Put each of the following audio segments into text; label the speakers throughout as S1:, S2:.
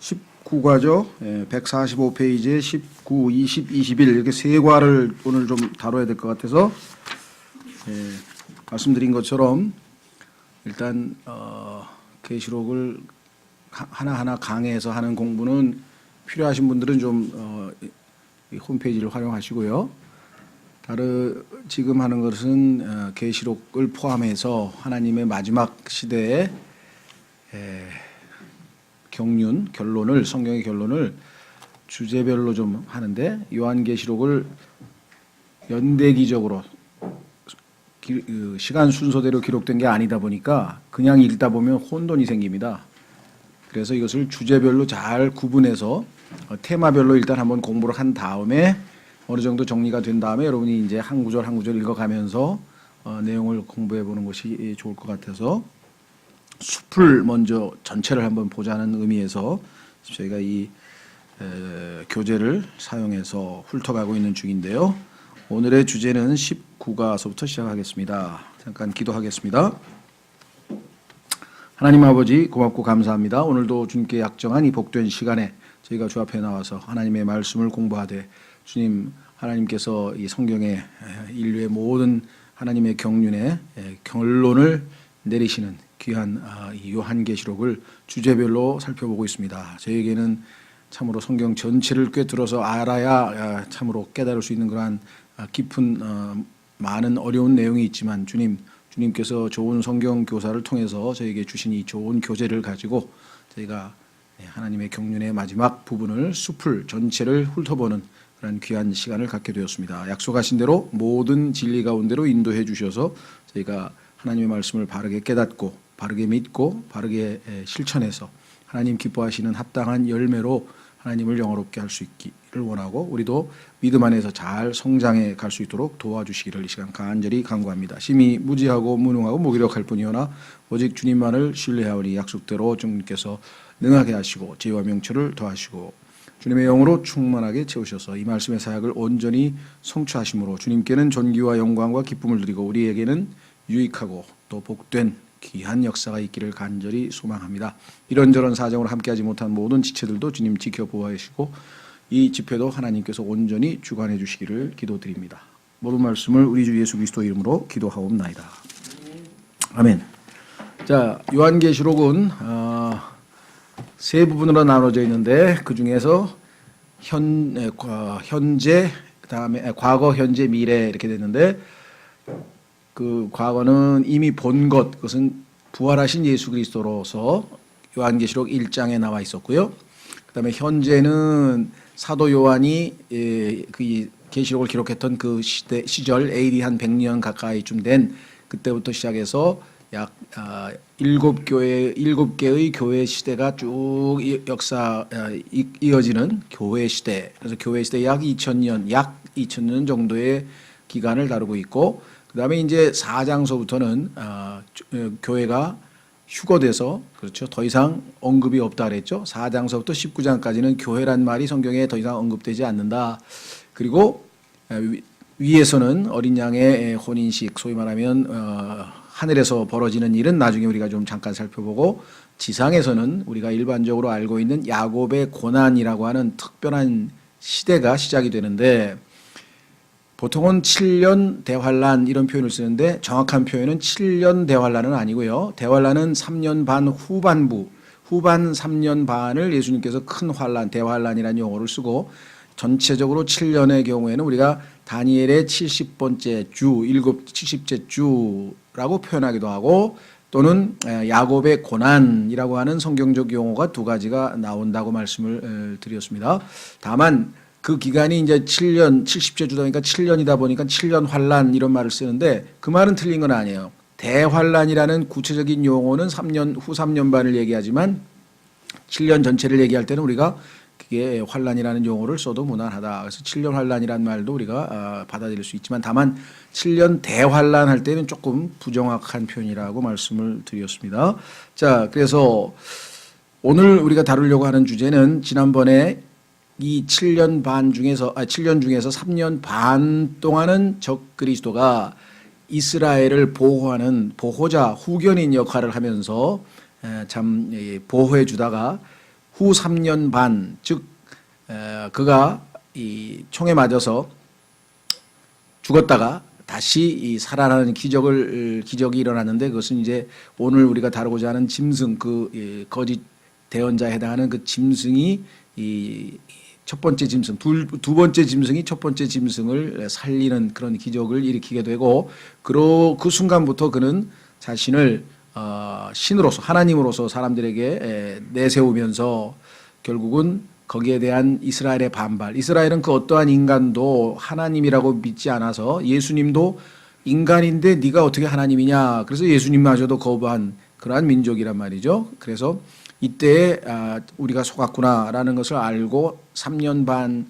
S1: 19과죠. 145페이지에 19, 20, 21 이렇게 세 과를 오늘 좀 다뤄야 될 것 같아서 말씀드린 것처럼 일단 계시록을 하나하나 강해서 하는 공부는 필요하신 분들은 좀 이 홈페이지를 활용하시고요. 지금 하는 것은 계시록을 포함해서 하나님의 마지막 시대의 결론을 성경의 결론을 주제별로 좀 하는데 요한계시록을 연대기적으로 시간 순서대로 기록된 게 아니다 보니까 그냥 읽다 보면 혼돈이 생깁니다. 그래서 이것을 주제별로 잘 구분해서 테마별로 일단 한번 공부를 한 다음에 어느 정도 정리가 된 다음에 여러분이 이제 한 구절 한 구절 읽어가면서 내용을 공부해 보는 것이 좋을 것 같아서 숲을 먼저 전체를 한번 보자는 의미에서 저희가 이 교재를 사용해서 훑어가고 있는 중인데요. 오늘의 주제는 19가서부터 시작하겠습니다. 잠깐 기도하겠습니다. 하나님 아버지 고맙고 감사합니다. 오늘도 주님께 약정한 이 복된 시간에 저희가 주 앞에 나와서 하나님의 말씀을 공부하되 주님 하나님께서 이 성경의 인류의 모든 하나님의 경륜의 결론을 내리시는 귀한 이 요한계시록을 주제별로 살펴보고 있습니다. 저에게는 참으로 성경 전체를 꿰뚫어서 알아야 참으로 깨달을 수 있는 그러한 깊은 많은 어려운 내용이 있지만 주님께서 좋은 성경 교사를 통해서 저에게 주신 이 좋은 교재를 가지고 저희가 하나님의 경륜의 마지막 부분을 숲을 전체를 훑어보는 그런 귀한 시간을 갖게 되었습니다. 약속하신 대로 모든 진리 가운데로 인도해 주셔서 저희가 하나님의 말씀을 바르게 깨닫고 바르게 믿고 바르게 실천해서 하나님 기뻐하시는 합당한 열매로 하나님을 영화롭게 할 수 있기를 원하고 우리도 믿음 안에서 잘 성장해 갈 수 있도록 도와주시기를 이 시간 간절히 간구합니다. 심히 무지하고 무능하고 무기력할 뿐이오나 오직 주님만을 신뢰하오니 약속대로 주님께서 능하게 하시고 지혜와 명철을 더하시고 주님의 영으로 충만하게 채우셔서 이 말씀의 사역을 온전히 성취하심으로 주님께는 존귀와 영광과 기쁨을 드리고 우리에게는 유익하고 또 복된 귀한 역사가 있기를 간절히 소망합니다. 이런저런 사정으로 함께하지 못한 모든 지체들도 주님 지켜보아주시고 이 집회도 하나님께서 온전히 주관해 주시기를 기도드립니다. 모든 말씀을 우리 주 예수 그리스도 이름으로 기도하옵나이다. 아멘. 자, 요한계시록은 세 부분으로 나눠져 있는데 그 중에서 현재, 그다음에 과거, 현재, 미래 이렇게 됐는데 그 과거는 이미 본 것, 그것은 부활하신 예수 그리스도로서 요한계시록 1장에 나와 있었고요. 그다음에 현재는 사도 요한이 그 계시록을 기록했던 그 시절 AD 한 100년 가까이쯤 된 그때부터 시작해서 약 7개의 교회 시대가 쭉 역사 이어지는 교회 시대. 그래서 교회 시대 약 2000년 정도의 기간을 다루고 있고 그다음에 이제 4장서부터는 교회가 휴거돼서 그렇죠. 더 이상 언급이 없다 그랬죠. 4장서부터 19장까지는 교회란 말이 성경에 더 이상 언급되지 않는다. 그리고 위에서는 어린 양의 혼인식, 소위 말하면 하늘에서 벌어지는 일은 나중에 우리가 좀 잠깐 살펴보고 지상에서는 우리가 일반적으로 알고 있는 야곱의 고난이라고 하는 특별한 시대가 시작이 되는데 보통은 7년 대환란 이런 표현을 쓰는데 정확한 표현은 7년 대환란은 아니고요. 대환란은 3년 반 후반부, 후반 3년 반을 예수님께서 큰 환란, 대환란이라는 용어를 쓰고 전체적으로 7년의 경우에는 우리가 다니엘의 70번째 주, 70째 주라고 표현하기도 하고 또는 야곱의 고난이라고 하는 성경적 용어가 두 가지가 나온다고 말씀을 드렸습니다. 다만 그 기간이 이제 7년, 70째 주다니까 7년이다 보니까 7년 환란 이런 말을 쓰는데 그 말은 틀린 건 아니에요. 대환란이라는 구체적인 용어는 후 3년 반을 얘기하지만 7년 전체를 얘기할 때는 우리가 그게 환란이라는 용어를 써도 무난하다. 그래서 7년 환란이라는 말도 우리가 받아들일 수 있지만 다만 7년 대환란 할 때는 조금 부정확한 표현이라고 말씀을 드렸습니다. 자, 그래서 오늘 우리가 다루려고 하는 주제는 지난번에 이 7년 중에서 3년 반 동안은 적 그리스도가 이스라엘을 보호하는 보호자, 후견인 역할을 하면서 참 보호해 주다가 후 3년 반, 즉 그가 이 총에 맞아서 죽었다가 다시 이 살아나는 기적이 일어났는데, 그것은 이제 오늘 우리가 다루고자 하는 짐승, 그 거짓 대언자에 해당하는 그 짐승이 이 첫 번째 짐승, 두 번째 짐승이 첫 번째 짐승을 살리는 그런 기적을 일으키게 되고, 그 순간부터 그는 자신을 신으로서, 하나님으로서 사람들에게 내세우면서 결국은 거기에 대한 이스라엘의 반발. 이스라엘은 그 어떠한 인간도 하나님이라고 믿지 않아서, 예수님도 인간인데 네가 어떻게 하나님이냐, 그래서 예수님마저도 거부한 그러한 민족이란 말이죠. 그래서 이때에 우리가 속았구나라는 것을 알고 3년 반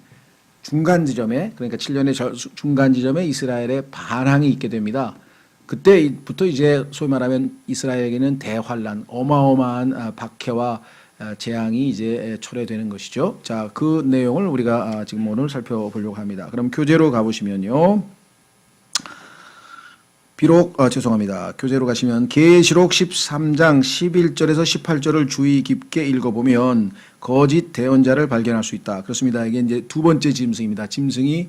S1: 중간 지점에, 그러니까 7년의 중간 지점에 이스라엘의 반항이 있게 됩니다. 그때부터 이제 소위 말하면 이스라엘에게는 대환란, 어마어마한 박해와 재앙이 이제 초래되는 것이죠. 자, 그 내용을 우리가 지금 오늘 살펴보려고 합니다. 그럼 교재로 가보시면요. 죄송합니다. 교재로 가시면 계시록 13장 11절에서 18절을 주의 깊게 읽어보면 거짓 대언자를 발견할 수 있다. 그렇습니다. 이게 이제 두 번째 짐승입니다. 짐승이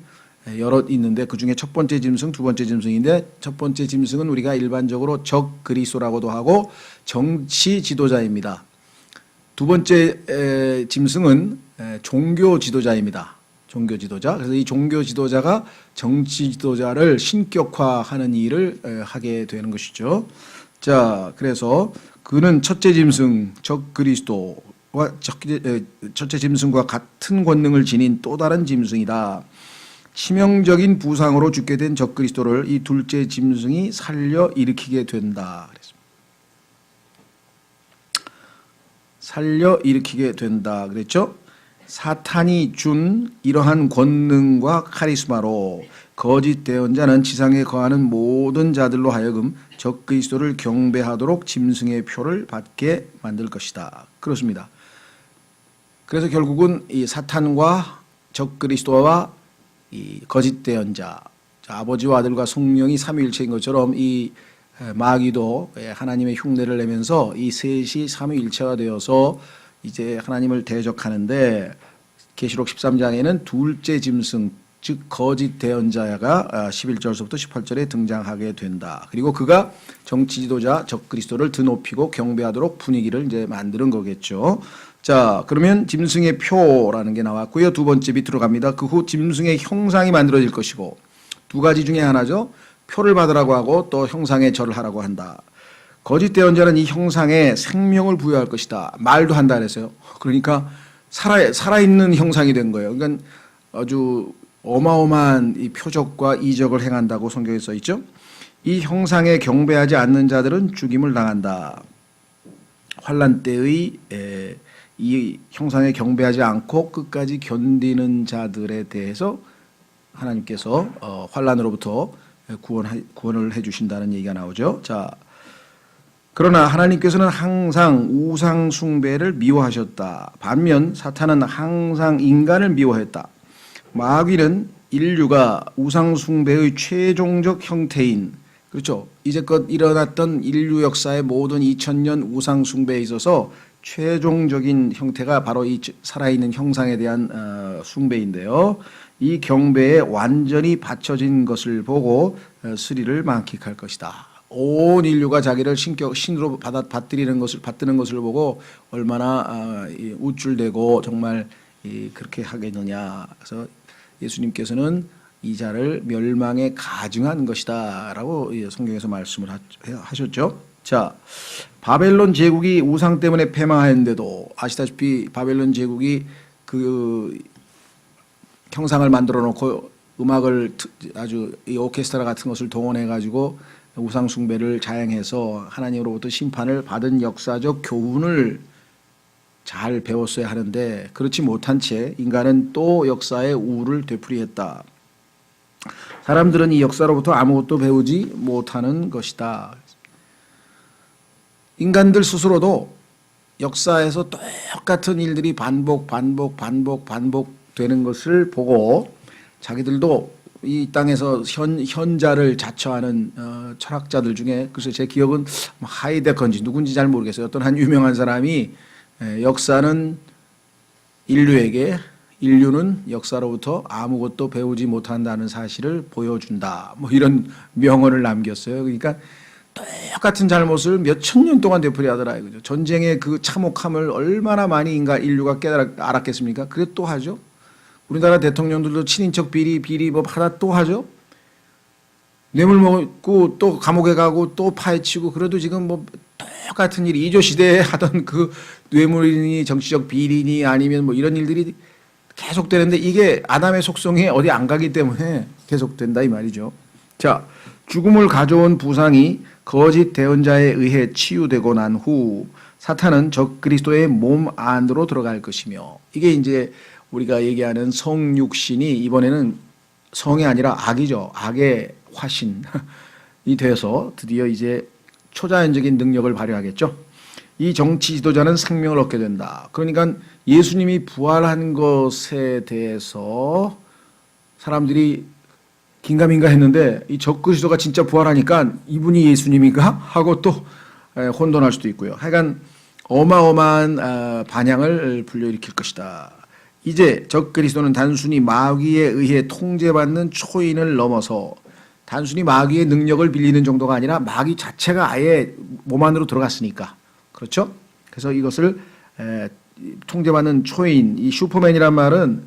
S1: 여럿 있는데 그 중에 첫 번째 짐승, 두 번째 짐승인데, 첫 번째 짐승은 우리가 일반적으로 적 그리스도라고도 하고 정치 지도자입니다. 두 번째 짐승은 종교 지도자입니다. 종교 지도자. 그래서 이 종교 지도자가 정치 지도자를 신격화하는 일을 하게 되는 것이죠. 자, 그래서 그는 첫째 짐승 적 그리스도와 첫째 짐승과 같은 권능을 지닌 또 다른 짐승이다. 치명적인 부상으로 죽게 된 적 그리스도를 이 둘째 짐승이 살려 일으키게 된다. 살려 일으키게 된다 그랬죠. 사탄이 준 이러한 권능과 카리스마로 거짓 대언자는 지상에 거하는 모든 자들로 하여금 적 그리스도를 경배하도록 짐승의 표를 받게 만들 것이다. 그렇습니다. 그래서 결국은 이 사탄과 적 그리스도와 이 거짓 대언자, 아버지와 아들과 성령이 삼위일체인 것처럼 이 마귀도 하나님의 흉내를 내면서 이 셋이 삼위일체가 되어서 이제 하나님을 대적하는데, 계시록 13장에는 둘째 짐승, 즉 거짓 대언자가 11절부터 18절에 등장하게 된다. 그리고 그가 정치 지도자 적 그리스도를 드높이고 경배하도록 분위기를 이제 만드는 거겠죠. 자, 그러면 짐승의 표라는 게 나왔고요. 두 번째 밑으로 갑니다. 그 후 짐승의 형상이 만들어질 것이고, 두 가지 중에 하나죠. 표를 받으라고 하고 또 형상에 절을 하라고 한다. 거짓 대언자는 이 형상에 생명을 부여할 것이다. 말도 한다 그랬어요. 그러니까 살아있는 형상이 된 거예요. 그러니까 아주 어마어마한 이 표적과 이적을 행한다고 성경에 써 있죠. 이 형상에 경배하지 않는 자들은 죽임을 당한다. 환란 때의 이 형상에 경배하지 않고 끝까지 견디는 자들에 대해서 하나님께서 환란으로부터 구원을 해주신다는 얘기가 나오죠. 자, 그러나 하나님께서는 항상 우상 숭배를 미워하셨다. 반면 사탄은 항상 인간을 미워했다. 마귀는 인류가 우상 숭배의 최종적 형태인, 그렇죠, 이제껏 일어났던 인류 역사의 모든 2000년 우상 숭배에 있어서 최종적인 형태가 바로 이 살아있는 형상에 대한 숭배인데요. 이 경배에 완전히 바쳐진 것을 보고 스릴을 만끽할 것이다. 온 인류가 자기를 신으로 받드는 것을 보고 얼마나 우쭐대고 정말 그렇게 하겠느냐. 그래서 예수님께서는 이 자를 멸망에 가증한 것이다 라고 성경에서 말씀을 하셨죠. 자, 바벨론 제국이 우상 때문에 패망하였는데도 아시다시피 바벨론 제국이 그 형상을 만들어 놓고 음악을 아주 이 오케스트라 같은 것을 동원해 가지고 우상 숭배를 자행해서 하나님으로부터 심판을 받은 역사적 교훈을 잘 배웠어야 하는데, 그렇지 못한 채 인간은 또 역사의 우를 되풀이했다. 사람들은 이 역사로부터 아무것도 배우지 못하는 것이다. 인간들 스스로도 역사에서 똑같은 일들이 반복되는 것을 보고 자기들도 이 땅에서 현자를 자처하는 철학자들 중에, 글쎄 제 기억은 하이데커인지 누군지 잘 모르겠어요. 어떤 한 유명한 사람이 역사는 인류는 역사로부터 아무것도 배우지 못한다는 사실을 보여준다. 뭐 이런 명언을 남겼어요. 그러니까 똑같은 잘못을 몇천 년 동안 되풀이하더라 이거죠. 전쟁의 그 참혹함을 얼마나 많이 인류가 알았겠습니까? 그래 또 하죠. 우리나라 대통령들도 친인척 비리 뭐 하다 또 하죠. 뇌물 먹고 또 감옥에 가고 또 파헤치고 그래도 지금 뭐 똑같은 일 이조 시대에 하던 그 뇌물이니 정치적 비리니 아니면 뭐 이런 일들이 계속되는데 이게 아담의 속성에 어디 안 가기 때문에 계속된다 이 말이죠. 자, 죽음을 가져온 부상이 거짓 대언자에 의해 치유되고 난 후 사탄은 적 그리스도의 몸 안으로 들어갈 것이며 이게 이제 우리가 얘기하는 성육신이 이번에는 성이 아니라 악이죠. 악의 화신이 돼서 드디어 이제 초자연적인 능력을 발휘하겠죠. 이 정치 지도자는 생명을 얻게 된다. 그러니까 예수님이 부활한 것에 대해서 사람들이 긴가민가 했는데 이 적그리스도가 진짜 부활하니까 이분이 예수님인가 하고 또 혼돈할 수도 있고요. 하여간 어마어마한 반향을 불러일으킬 것이다. 이제 적그리스도는 단순히 마귀에 의해 통제받는 초인을 넘어서 단순히 마귀의 능력을 빌리는 정도가 아니라 마귀 자체가 아예 몸 안으로 들어갔으니까 그렇죠? 그래서 이것을 통제받는 초인, 이 슈퍼맨이란 말은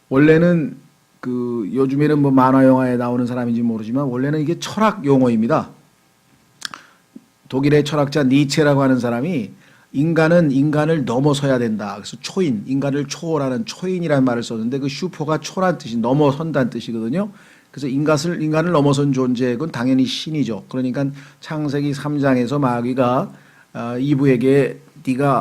S1: 원래는 그 요즘에는 뭐 만화 영화에 나오는 사람인지 모르지만 원래는 이게 철학 용어입니다. 독일의 철학자 니체라고 하는 사람이 인간은 인간을 넘어서야 된다. 그래서 초인, 인간을 초월하는 초인이라는 말을 썼는데 그 슈퍼가 초란 뜻이 넘어선다는 뜻이거든요. 그래서 인간을 넘어선 존재는 당연히 신이죠. 그러니까 창세기 3장에서 마귀가 이브에게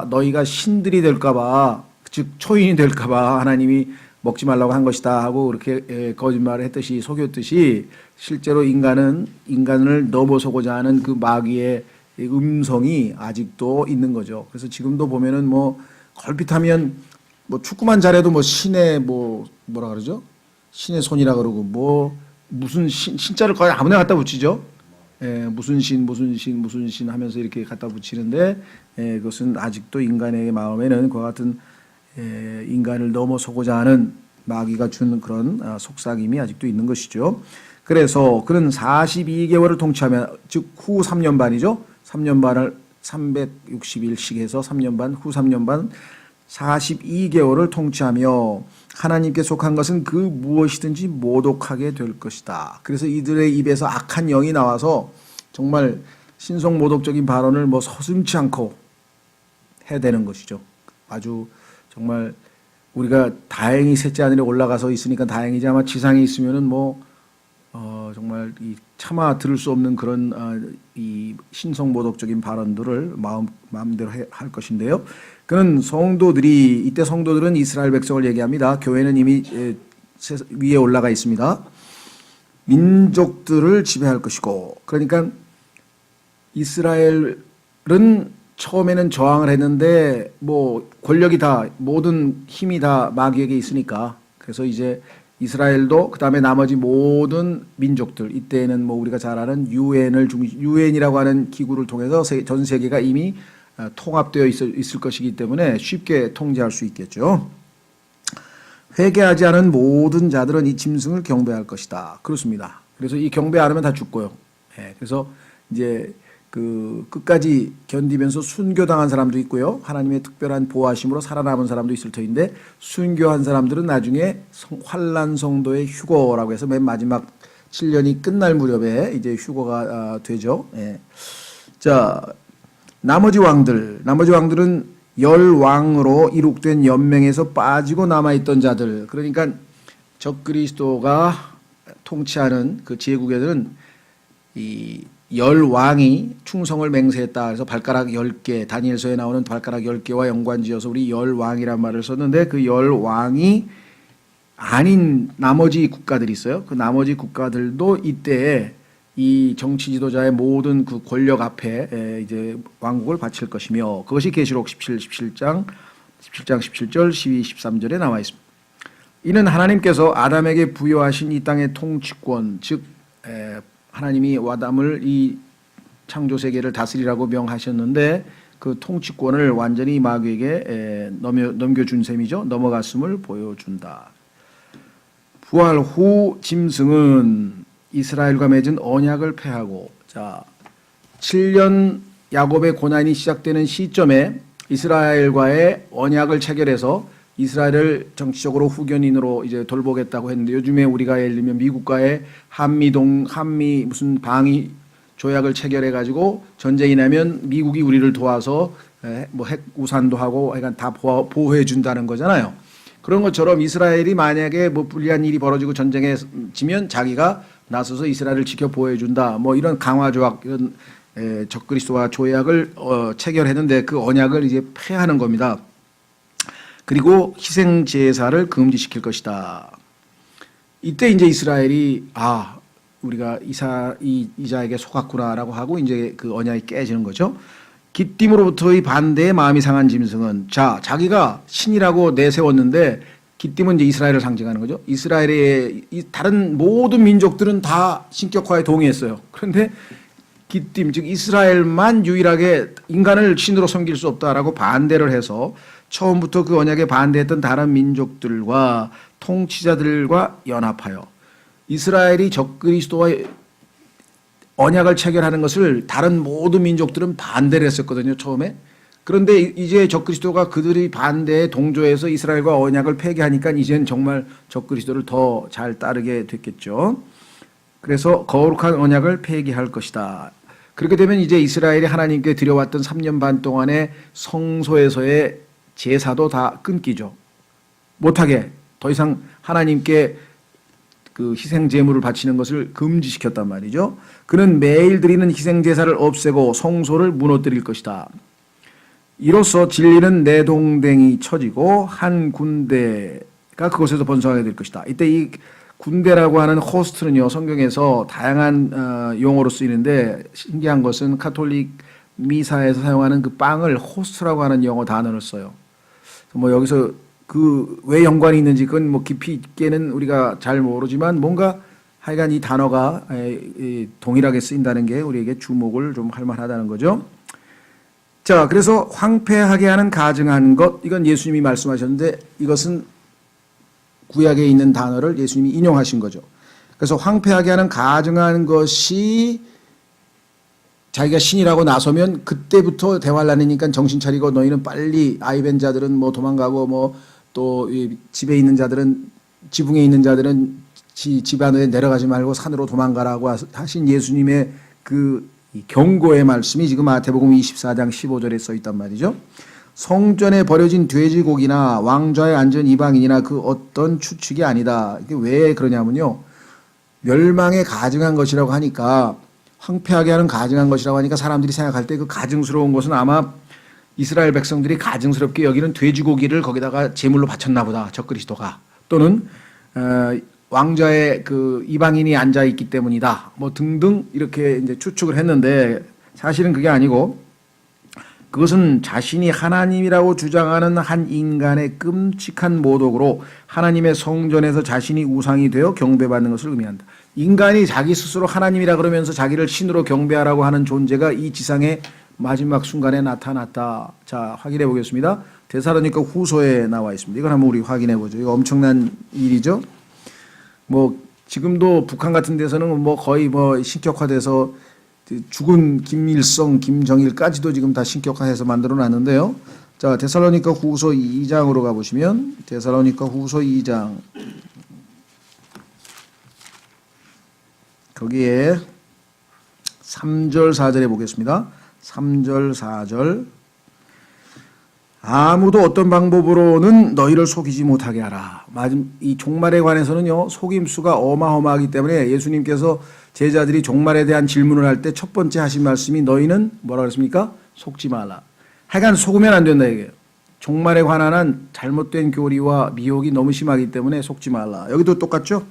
S1: 너희가 신들이 될까봐 즉 초인이 될까봐 하나님이 먹지 말라고 한 것이다 하고 그렇게 거짓말을 했듯이 속였듯이 실제로 인간을 넘어서고자 하는 그 마귀의 음성이 아직도 있는 거죠. 그래서 지금도 보면은 뭐 걸핏하면 뭐 축구만 잘해도 뭐 신의 뭐라 그러죠? 신의 손이라 그러고 뭐 무슨 신자를 거의 아무나 갖다 붙이죠. 무슨 신 하면서 이렇게 갖다 붙이는데 그것은 아직도 인간의 마음에는 그와 같은 인간을 넘어서고자 하는 마귀가 준 그런 속삭임이 아직도 있는 것이죠. 그래서 그는 42개월을 통치하며 즉 후 3년 반이죠. 3년 반을 360일씩 해서 3년 반, 후 3년 반 42개월을 통치하며 하나님께 속한 것은 그 무엇이든지 모독하게 될 것이다. 그래서 이들의 입에서 악한 영이 나와서 정말 신성모독적인 발언을 뭐 서슴지 않고 해대는 것이죠. 아주 정말 우리가 다행히 셋째 하늘에 올라가서 있으니까 다행이지 아마 지상에 있으면은 정말 차마 들을 수 없는 그런 이 신성모독적인 발언들을 마음대로 할 것인데요. 그는 이때 성도들은 이스라엘 백성을 얘기합니다. 교회는 이미 위에 올라가 있습니다. 민족들을 지배할 것이고 그러니까 이스라엘은 처음에는 저항을 했는데 뭐 권력이 다 모든 힘이 다 마귀에게 있으니까 그래서 이제 이스라엘도 그다음에 나머지 모든 민족들 이때는 뭐 우리가 잘 아는 유엔이라고 하는 기구를 통해서 전 세계가 이미 통합되어 있을 것이기 때문에 쉽게 통제할 수 있겠죠. 회개하지 않은 모든 자들은 이 짐승을 경배할 것이다. 그렇습니다. 그래서 이 경배 안 하면 다 죽고요. 그래서 이제 그 끝까지 견디면서 순교당한 사람도 있고요. 하나님의 특별한 보호하심으로 살아남은 사람도 있을 터인데 순교한 사람들은 나중에 환난 성도의 휴거라고 해서 맨 마지막 7년이 끝날 무렵에 이제 휴거가 되죠. 자, 나머지 왕들은 10왕으로 이룩된 연맹에서 빠지고 남아있던 자들, 그러니까 적그리스도가 통치하는 그 제국에는 이 10왕이 충성을 맹세했다. 그래서 발가락 10개, 다니엘서에 나오는 발가락 10개와 연관지어서 우리 10왕이란 말을 썼는데 그 10왕이 아닌 나머지 국가들이 있어요. 그 나머지 국가들도 이때에 이 정치 지도자의 모든 그 권력 앞에 이제 왕국을 바칠 것이며 그것이 계시록 17장 17절, 12, 13절에 나와 있습니다. 이는 하나님께서 아담에게 부여하신 이 땅의 통치권, 즉 하나님이 아담을 이 창조 세계를 다스리라고 명하셨는데 그 통치권을 완전히 마귀에게 넘겨준 셈이죠. 넘어갔음을 보여준다. 부활 후 짐승은 이스라엘과 맺은 언약을 폐하고, 자, 7년 야곱의 고난이 시작되는 시점에 이스라엘과의 언약을 체결해서 이스라엘을 정치적으로 후견인으로 이제 돌보겠다고 했는데, 요즘에 우리가 예를 들면 미국과의 한미 무슨 방위 조약을 체결해 가지고 전쟁이 나면 미국이 우리를 도와서 뭐 핵 우산도 하고 하여간 다 보호해 준다는 거잖아요. 그런 것처럼 이스라엘이 만약에 뭐 불리한 일이 벌어지고 전쟁에 지면 자기가 나서서 이스라엘을 지켜 보호해 준다. 뭐 이런 강화 조약, 이런 적그리스도와 조약을 체결했는데 그 언약을 이제 폐하는 겁니다. 그리고 희생 제사를 금지시킬 것이다. 이때 이제 이스라엘이 우리가 이자에게 속았구나라고 하고 이제 그 언약이 깨지는 거죠. 기띔으로부터의 반대의 마음이 상한 짐승은, 자, 자기가 신이라고 내세웠는데, 기띔은 이제 이스라엘을 상징하는 거죠. 이스라엘의 다른 모든 민족들은 다 신격화에 동의했어요. 그런데 기띔, 즉 이스라엘만 유일하게 인간을 신으로 섬길 수 없다라고 반대를 해서 처음부터 그 언약에 반대했던 다른 민족들과 통치자들과 연합하여 이스라엘이 적그리스도와의 언약을 체결하는 것을 다른 모든 민족들은 반대를 했었거든요, 처음에. 그런데 이제 적그리스도가 그들이 반대에 동조해서 이스라엘과 언약을 폐기하니까 이제는 정말 적그리스도를 더 잘 따르게 됐겠죠. 그래서 거룩한 언약을 폐기할 것이다. 그렇게 되면 이제 이스라엘이 하나님께 드려왔던 3년 반 동안의 성소에서의 제사도 다 끊기죠. 못하게 더 이상 하나님께 그 희생 제물을 바치는 것을 금지시켰단 말이죠. 그는 매일 드리는 희생 제사를 없애고 성소를 무너뜨릴 것이다. 이로써 진리는 내동댕이 쳐지고 한 군대가 그곳에서 번성하게 될 것이다. 이때 이 군대라고 하는 호스트는요, 성경에서 다양한 용어로 쓰이는데 신기한 것은 카톨릭 미사에서 사용하는 그 빵을 호스트라고 하는 영어 단어를 써요. 뭐 여기서 그 왜 연관이 있는지 그건 뭐 깊이 있게는 우리가 잘 모르지만 뭔가 하여간 이 단어가 동일하게 쓰인다는 게 우리에게 주목을 좀 할 만하다는 거죠. 자, 그래서 황폐하게 하는 가증한 것, 이건 예수님이 말씀하셨는데 이것은 구약에 있는 단어를 예수님이 인용하신 거죠. 그래서 황폐하게 하는 가증한 것이 자기가 신이라고 나서면 그때부터 대화를 나누니까 정신 차리고 너희는 빨리 아이벤 자들은 뭐 도망가고 뭐 또 집에 있는 자들은 지붕에 있는 자들은 집 안에 내려가지 말고 산으로 도망가라고 하신 예수님의 그 경고의 말씀이 지금 마태복음 24장 15절에 써 있단 말이죠. 성전에 버려진 돼지고기나 왕좌에 앉은 이방인이나 그 어떤 추측이 아니다. 이게 왜 그러냐면요. 멸망에 가증한 것이라고 하니까 황폐하게 하는 가증한 것이라고 하니까 사람들이 생각할 때 그 가증스러운 것은 아마 이스라엘 백성들이 가증스럽게 여기는 돼지고기를 거기다가 제물로 바쳤나 보다. 적그리스도가. 또는 왕좌에 그 이방인이 앉아 있기 때문이다. 뭐 등등 이렇게 이제 추측을 했는데 사실은 그게 아니고 그것은 자신이 하나님이라고 주장하는 한 인간의 끔찍한 모독으로 하나님의 성전에서 자신이 우상이 되어 경배받는 것을 의미한다. 인간이 자기 스스로 하나님이라 그러면서 자기를 신으로 경배하라고 하는 존재가 이 지상의 마지막 순간에 나타났다. 자, 확인해 보겠습니다. 데살로니가 후서에 나와 있습니다. 이걸 한번 우리 확인해 보죠. 이거 엄청난 일이죠. 뭐 지금도 북한 같은 데서는 뭐 거의 뭐 신격화돼서 죽은 김일성, 김정일까지도 지금 다 신격화해서 만들어 놨는데요. 자, 데살로니가 후서 2장으로 가보시면 데살로니가 후서 2장 거기에 3절 4절에 보겠습니다. 3절 4절 아무도 어떤 방법으로는 너희를 속이지 못하게 하라. 이 종말에 관해서는요, 속임수가 어마어마하기 때문에 예수님께서 제자들이 종말에 대한 질문을 할 때 첫 번째 하신 말씀이 너희는 뭐라 그랬습니까? 속지 말라. 하여간 속으면 안 된다 이게요. 종말에 관한 한 잘못된 교리와 미혹이 너무 심하기 때문에 속지 말라. 여기도 똑같죠?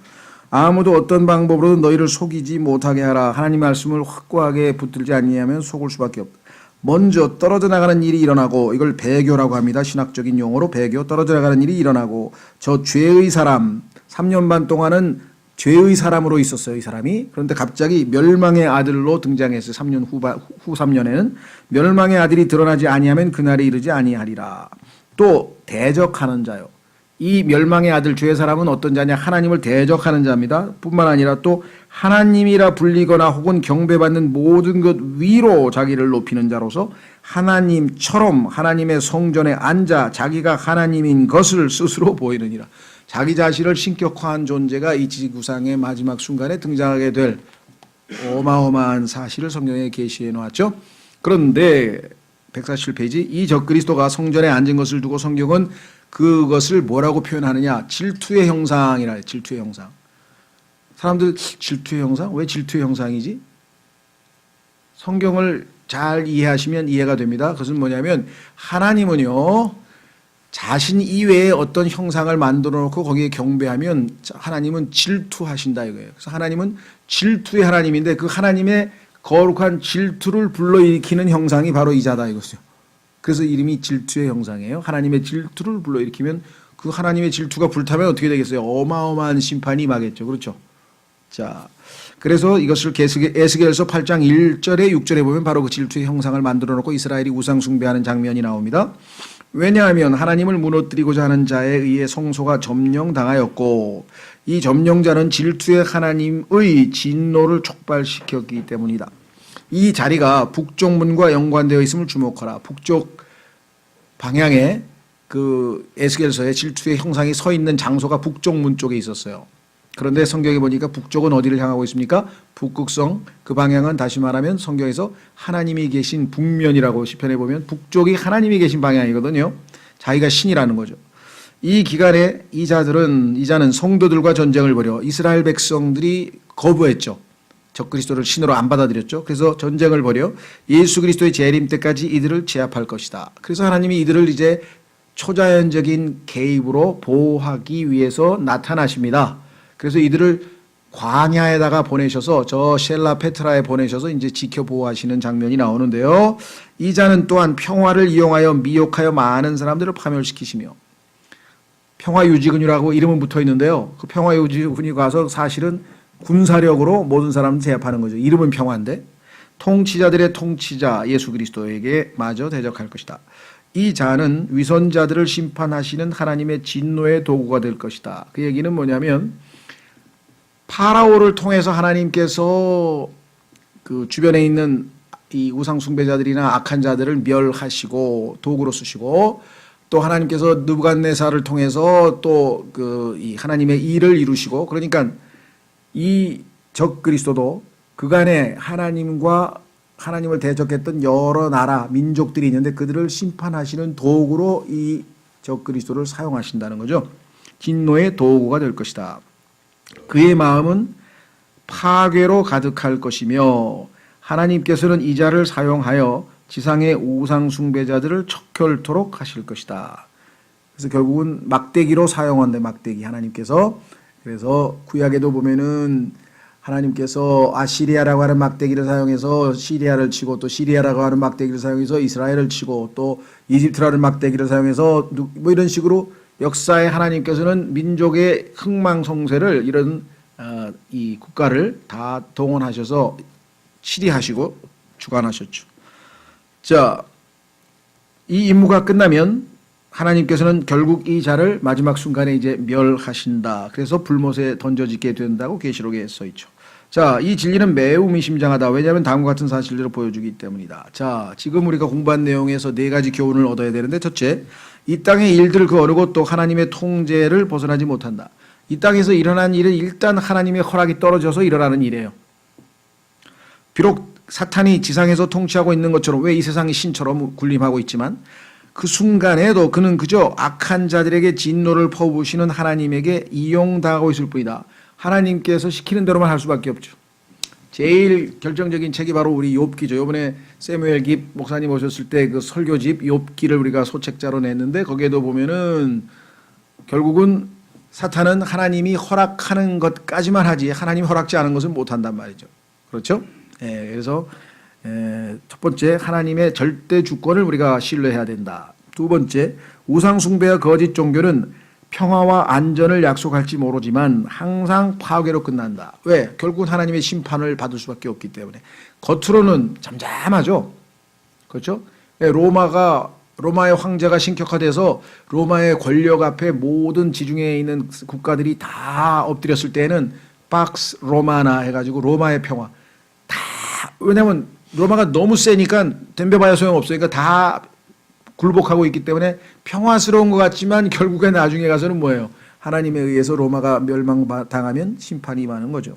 S1: 아무도 어떤 방법으로든 너희를 속이지 못하게 하라. 하나님 말씀을 확고하게 붙들지 아니하면 속을 수밖에 없다. 먼저 떨어져 나가는 일이 일어나고, 이걸 배교라고 합니다. 신학적인 용어로 배교. 떨어져 나가는 일이 일어나고 저 죄의 사람 3년 반 동안은 죄의 사람으로 있었어요, 이 사람이. 그런데 갑자기 멸망의 아들로 등장했어요. 3년 후 3년에는 멸망의 아들이 드러나지 아니하면 그날이 이르지 아니하리라. 또 대적하는 자요. 이 멸망의 아들 죄의 사람은 어떤 자냐? 하나님을 대적하는 자입니다. 뿐만 아니라 또 하나님이라 불리거나 혹은 경배받는 모든 것 위로 자기를 높이는 자로서 하나님처럼 하나님의 성전에 앉아 자기가 하나님인 것을 스스로 보이느니라. 자기 자신을 신격화한 존재가 이 지구상의 마지막 순간에 등장하게 될 어마어마한 사실을 성경에 계시해 놓았죠. 그런데 147페이지 이 적그리스도가 성전에 앉은 것을 두고 성경은 그것을 뭐라고 표현하느냐? 질투의 형상이라 해요. 질투의 형상. 사람들 질투의 형상? 왜 질투의 형상이지? 성경을 잘 이해하시면 이해가 됩니다. 그것은 뭐냐면 하나님은요. 자신 이외에 어떤 형상을 만들어 놓고 거기에 경배하면 하나님은 질투하신다 이거예요. 그래서 하나님은 질투의 하나님인데 그 하나님의 거룩한 질투를 불러일으키는 형상이 바로 이 자다 이것이요. 그래서 이름이 질투의 형상이에요. 하나님의 질투를 불러일으키면 그 하나님의 질투가 불타면 어떻게 되겠어요? 어마어마한 심판이 임하겠죠. 그렇죠? 자, 그래서 이것을 에스겔서 8장 1절에 6절에 보면 바로 그 질투의 형상을 만들어 놓고 이스라엘이 우상 숭배하는 장면이 나옵니다. 왜냐하면 하나님을 무너뜨리고자 하는 자에 의해 성소가 점령당하였고 이 점령자는 질투의 하나님의 진노를 촉발시켰기 때문이다. 이 자리가 북쪽 문과 연관되어 있음을 주목하라. 북쪽 방향에 그 에스겔서에 질투의 형상이 서 있는 장소가 북쪽 문 쪽에 있었어요. 그런데 성경에 보니까 북쪽은 어디를 향하고 있습니까? 북극성. 그 방향은 다시 말하면 성경에서 하나님이 계신 북면이라고 시편에 보면 북쪽이 하나님이 계신 방향이거든요. 자기가 신이라는 거죠. 이 기간에 이 자는 성도들과 전쟁을 벌여 이스라엘 백성들이 거부했죠. 적그리스도를 신으로 안 받아들였죠. 그래서 전쟁을 벌여 예수 그리스도의 재림 때까지 이들을 제압할 것이다. 그래서 하나님이 이들을 이제 초자연적인 개입으로 보호하기 위해서 나타나십니다. 그래서 이들을 광야에다가 보내셔서 저 셀라 페트라에 보내셔서 이제 지켜 보호하시는 장면이 나오는데요. 이 자는 또한 평화를 이용하여 미혹하여 많은 사람들을 파멸시키시며 평화유지군이라고 이름은 붙어 있는데요. 그 평화유지군이 가서 사실은 군사력으로 모든 사람을 제압하는 거죠. 이름은 평화인데 통치자들의 통치자 예수 그리스도에게 마저 대적할 것이다. 이 자는 위선자들을 심판하시는 하나님의 진노의 도구가 될 것이다. 그 얘기는 뭐냐면 파라오를 통해서 하나님께서 그 주변에 있는 이 우상 숭배자들이나 악한 자들을 멸하시고 도구로 쓰시고 또 하나님께서 느부갓네살을 통해서 또 그 이 하나님의 일을 이루시고 그러니까 이 적그리스도도 그간에 하나님과 하나님을 대적했던 여러 나라 민족들이 있는데 그들을 심판하시는 도구로 이 적그리스도를 사용하신다는 거죠. 진노의 도구가 될 것이다. 그의 마음은 파괴로 가득할 것이며 하나님께서는 이 자를 사용하여 지상의 우상 숭배자들을 척결토록 하실 것이다. 그래서 결국은 막대기로 사용한대. 막대기 하나님께서. 그래서 구약에도 보면은 하나님께서 아시리아라고 하는 막대기를 사용해서 시리아를 치고 또 시리아라고 하는 막대기를 사용해서 이스라엘을 치고 또 이집트라는 막대기를 사용해서 뭐 이런 식으로 역사에 하나님께서는 민족의 흥망성쇠를 이런 이 국가를 다 동원하셔서 치리하시고 주관하셨죠. 자, 이 임무가 끝나면 하나님께서는 결국 이 자를 마지막 순간에 이제 멸하신다. 그래서 불못에 던져지게 된다고 계시록에 써 있죠. 자, 이 진리는 매우 미심장하다. 왜냐하면 다음과 같은 사실들을 보여주기 때문이다. 자, 지금 우리가 공부한 내용에서 네 가지 교훈을 얻어야 되는데 첫째, 이 땅의 일들 그 어느 것도 하나님의 통제를 벗어나지 못한다. 이 땅에서 일어난 일은 일단 하나님의 허락이 떨어져서 일어나는 일이에요. 비록 사탄이 지상에서 통치하고 있는 것처럼 왜 이 세상이 신처럼 군림하고 있지만 그 순간에도 그는 그저 악한 자들에게 진노를 퍼부으시는 하나님에게 이용당하고 있을 뿐이다. 하나님께서 시키는 대로만 할 수밖에 없죠. 제일 결정적인 책이 바로 우리 욥기죠. 이번에 세무엘 깁 목사님 오셨을 때 그 설교집 욥기를 우리가 소책자로 냈는데 거기에도 보면은 결국은 사탄은 하나님이 허락하는 것까지만 하지 하나님 허락지 않은 것은 못한단 말이죠. 그렇죠? 그래서 첫 번째 하나님의 절대 주권을 우리가 신뢰해야 된다. 두 번째 우상 숭배와 거짓 종교는 평화와 안전을 약속할지 모르지만 항상 파괴로 끝난다. 왜? 결국은 하나님의 심판을 받을 수밖에 없기 때문에. 겉으로는 잠잠하죠. 그렇죠? 로마의 황제가 신격화돼서 로마의 권력 앞에 모든 지중해에 있는 국가들이 다 엎드렸을 때에는 팍스 로마나 해가지고 로마의 평화. 다, 왜냐면 로마가 너무 세니까 덤벼봐야 소용없으니까 다 굴복하고 있기 때문에 평화스러운 것 같지만 결국에 나중에 가서는 뭐예요? 하나님에 의해서 로마가 멸망당하면 심판이 임하는 거죠.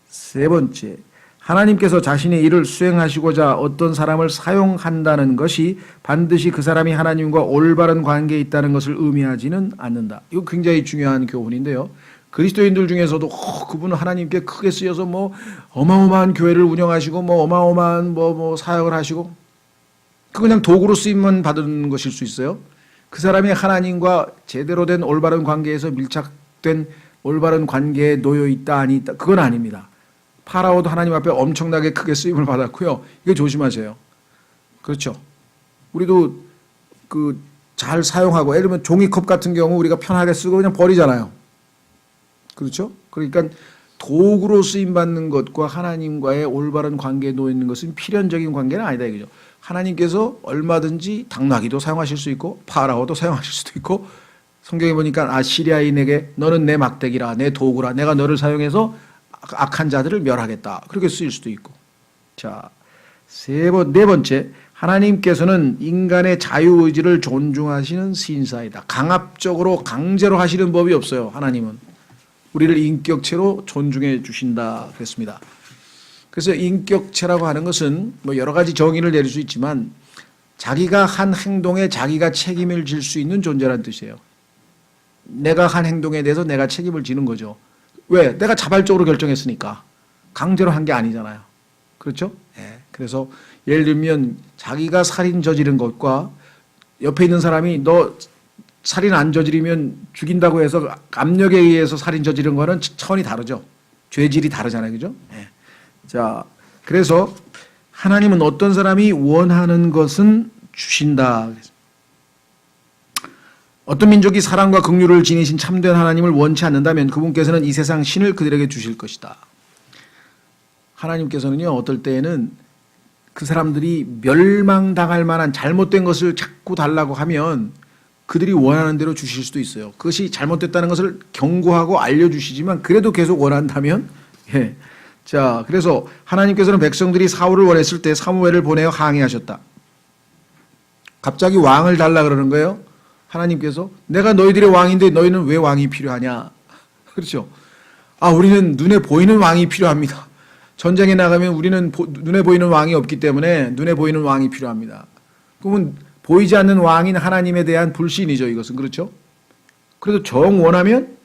S1: 세 번째, 하나님께서 자신의 일을 수행하시고자 어떤 사람을 사용한다는 것이 반드시 그 사람이 하나님과 올바른 관계에 있다는 것을 의미하지는 않는다. 이거 굉장히 중요한 교훈인데요. 그리스도인들 중에서도 그분은 하나님께 크게 쓰여서 뭐 어마어마한 교회를 운영하시고 뭐 어마어마한 뭐 사역을 하시고 그냥 도구로 쓰임만 받은 것일 수 있어요. 그 사람이 하나님과 제대로 된 올바른 관계에서 밀착된 올바른 관계에 놓여 있다 아니 있다 그건 아닙니다. 파라오도 하나님 앞에 엄청나게 크게 쓰임을 받았고요. 이거 조심하세요. 그렇죠. 우리도 잘 사용하고 예를 들면 종이컵 같은 경우 우리가 편하게 쓰고 그냥 버리잖아요. 그렇죠. 그러니까 도구로 쓰임 받는 것과 하나님과의 올바른 관계에 놓여 있는 것은 필연적인 관계는 아니다 이거죠. 하나님께서 얼마든지 당나귀도 사용하실 수 있고 파라오도 사용하실 수도 있고 성경에 보니까 아시리아인에게 너는 내 막대기라 내 도구라 내가 너를 사용해서 악한 자들을 멸하겠다 그렇게 쓰일 수도 있고. 자, 네 번째, 하나님께서는 인간의 자유의지를 존중하시는 신사이다. 강압적으로 강제로 하시는 법이 없어요. 하나님은 우리를 인격체로 존중해 주신다 그랬습니다. 그래서 인격체라고 하는 것은 뭐 여러 가지 정의를 내릴 수 있지만 자기가 한 행동에 자기가 책임을 질 수 있는 존재라는 뜻이에요. 내가 한 행동에 대해서 내가 책임을 지는 거죠. 왜? 내가 자발적으로 결정했으니까. 강제로 한 게 아니잖아요. 그렇죠? 네. 그래서 예를 들면 자기가 살인 저지른 것과 옆에 있는 사람이 너 살인 안 저지르면 죽인다고 해서 압력에 의해서 살인 저지른 거는 차원이 다르죠. 죄질이 다르잖아요. 그죠? 네. 자, 그래서 하나님은 어떤 사람이 원하는 것은 주신다. 어떤 민족이 사랑과 긍휼을 지니신 참된 하나님을 원치 않는다면 그분께서는 이 세상 신을 그들에게 주실 것이다. 하나님께서는요, 어떨 때에는 그 사람들이 멸망당할 만한 잘못된 것을 자꾸 달라고 하면 그들이 원하는 대로 주실 수도 있어요. 그것이 잘못됐다는 것을 경고하고 알려주시지만 그래도 계속 원한다면 예. 자, 그래서 하나님께서는 백성들이 사울을 원했을 때 사무엘을 보내어 항의하셨다. 갑자기 왕을 달라 그러는 거예요. 하나님께서 내가 너희들의 왕인데 너희는 왜 왕이 필요하냐. 그렇죠. 우리는 눈에 보이는 왕이 필요합니다. 전쟁에 나가면 우리는 눈에 보이는 왕이 없기 때문에 눈에 보이는 왕이 필요합니다. 그러면 보이지 않는 왕인 하나님에 대한 불신이죠. 이것은. 그렇죠. 그래도 정 원하면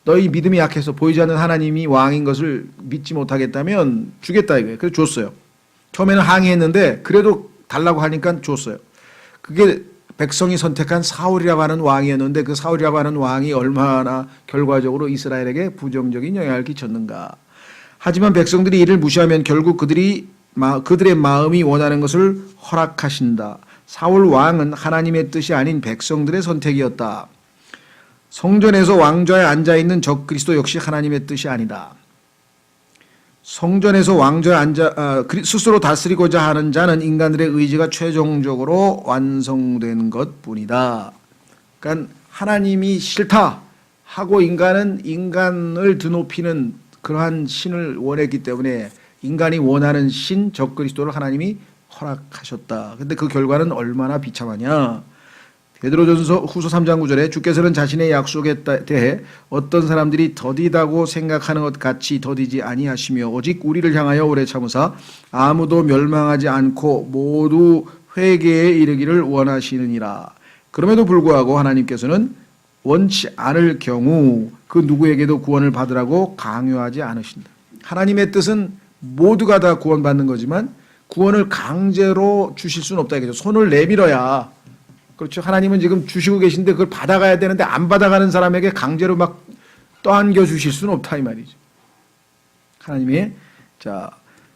S1: 너희 믿음이 약해서 보이지 않는 하나님이 왕인 것을 믿지 못하겠다면 주겠다 이거예요. 그래서 줬어요. 처음에는 항의했는데 그래도 달라고 하니까 줬어요. 그게 백성이 선택한 사울이라고 하는 왕이었는데 그 사울이라고 하는 왕이 얼마나 결과적으로 이스라엘에게 부정적인 영향을 끼쳤는가. 하지만 백성들이 이를 무시하면 결국 그들의 마음이 원하는 것을 허락하신다. 사울 왕은 하나님의 뜻이 아닌 백성들의 선택이었다. 성전에서 왕좌에 앉아있는 적그리스도 역시 하나님의 뜻이 아니다. 성전에서 왕좌에 스스로 다스리고자 하는 자는 인간들의 의지가 최종적으로 완성된 것뿐이다. 그러니까 하나님이 싫다 하고 인간은 인간을 드높이는 그러한 신을 원했기 때문에 인간이 원하는 신 적그리스도를 하나님이 허락하셨다. 근데 그 결과는 얼마나 비참하냐. 베드로전서 후서 3장 9절에 주께서는 자신의 약속에 대해 어떤 사람들이 더디다고 생각하는 것 같이 더디지 아니하시며 오직 우리를 향하여 오래 참으사 아무도 멸망하지 않고 모두 회개에 이르기를 원하시느니라. 그럼에도 불구하고 하나님께서는 원치 않을 경우 그 누구에게도 구원을 받으라고 강요하지 않으신다. 하나님의 뜻은 모두가 다 구원받는 거지만 구원을 강제로 주실 수는 없다 이거죠. 손을 내밀어야. 그렇죠. 하나님은 지금 주시고 계신데 그걸 받아가야 되는데 안 받아가는 사람에게 강제로 막 떠안겨 주실 수는 없다 이 말이죠. 하나님이 자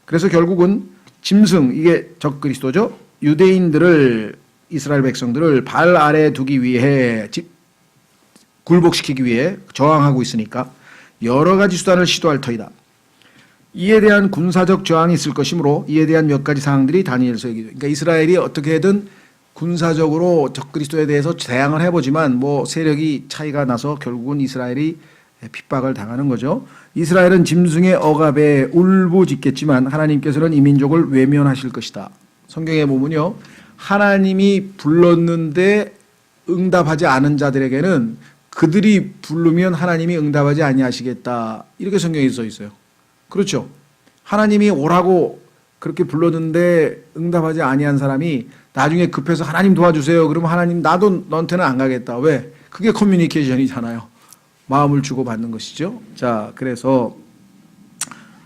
S1: 그래서 결국은 짐승 이게 적그리스도죠. 유대인들을 이스라엘 백성들을 발 아래 두기 위해 굴복시키기 위해 저항하고 있으니까 여러 가지 수단을 시도할 터이다. 이에 대한 군사적 저항이 있을 것이므로 이에 대한 몇 가지 사항들이 다니엘서 얘기죠. 그러니까 이스라엘이 어떻게든 군사적으로 적그리스도에 대해서 대항을 해보지만 뭐 세력이 차이가 나서 결국은 이스라엘이 핍박을 당하는 거죠. 이스라엘은 짐승의 억압에 울부짖겠지만 하나님께서는 이 민족을 외면하실 것이다. 성경에 보면요, 하나님이 불렀는데 응답하지 않은 자들에게는 그들이 부르면 하나님이 응답하지 아니하시겠다, 이렇게 성경에 써 있어요. 그렇죠. 하나님이 오라고 그렇게 불렀는데 응답하지 아니한 사람이 나중에 급해서 하나님 도와주세요 그러면 하나님 나도 너한테는 안 가겠다. 왜? 그게 커뮤니케이션이잖아요. 마음을 주고받는 것이죠. 자, 그래서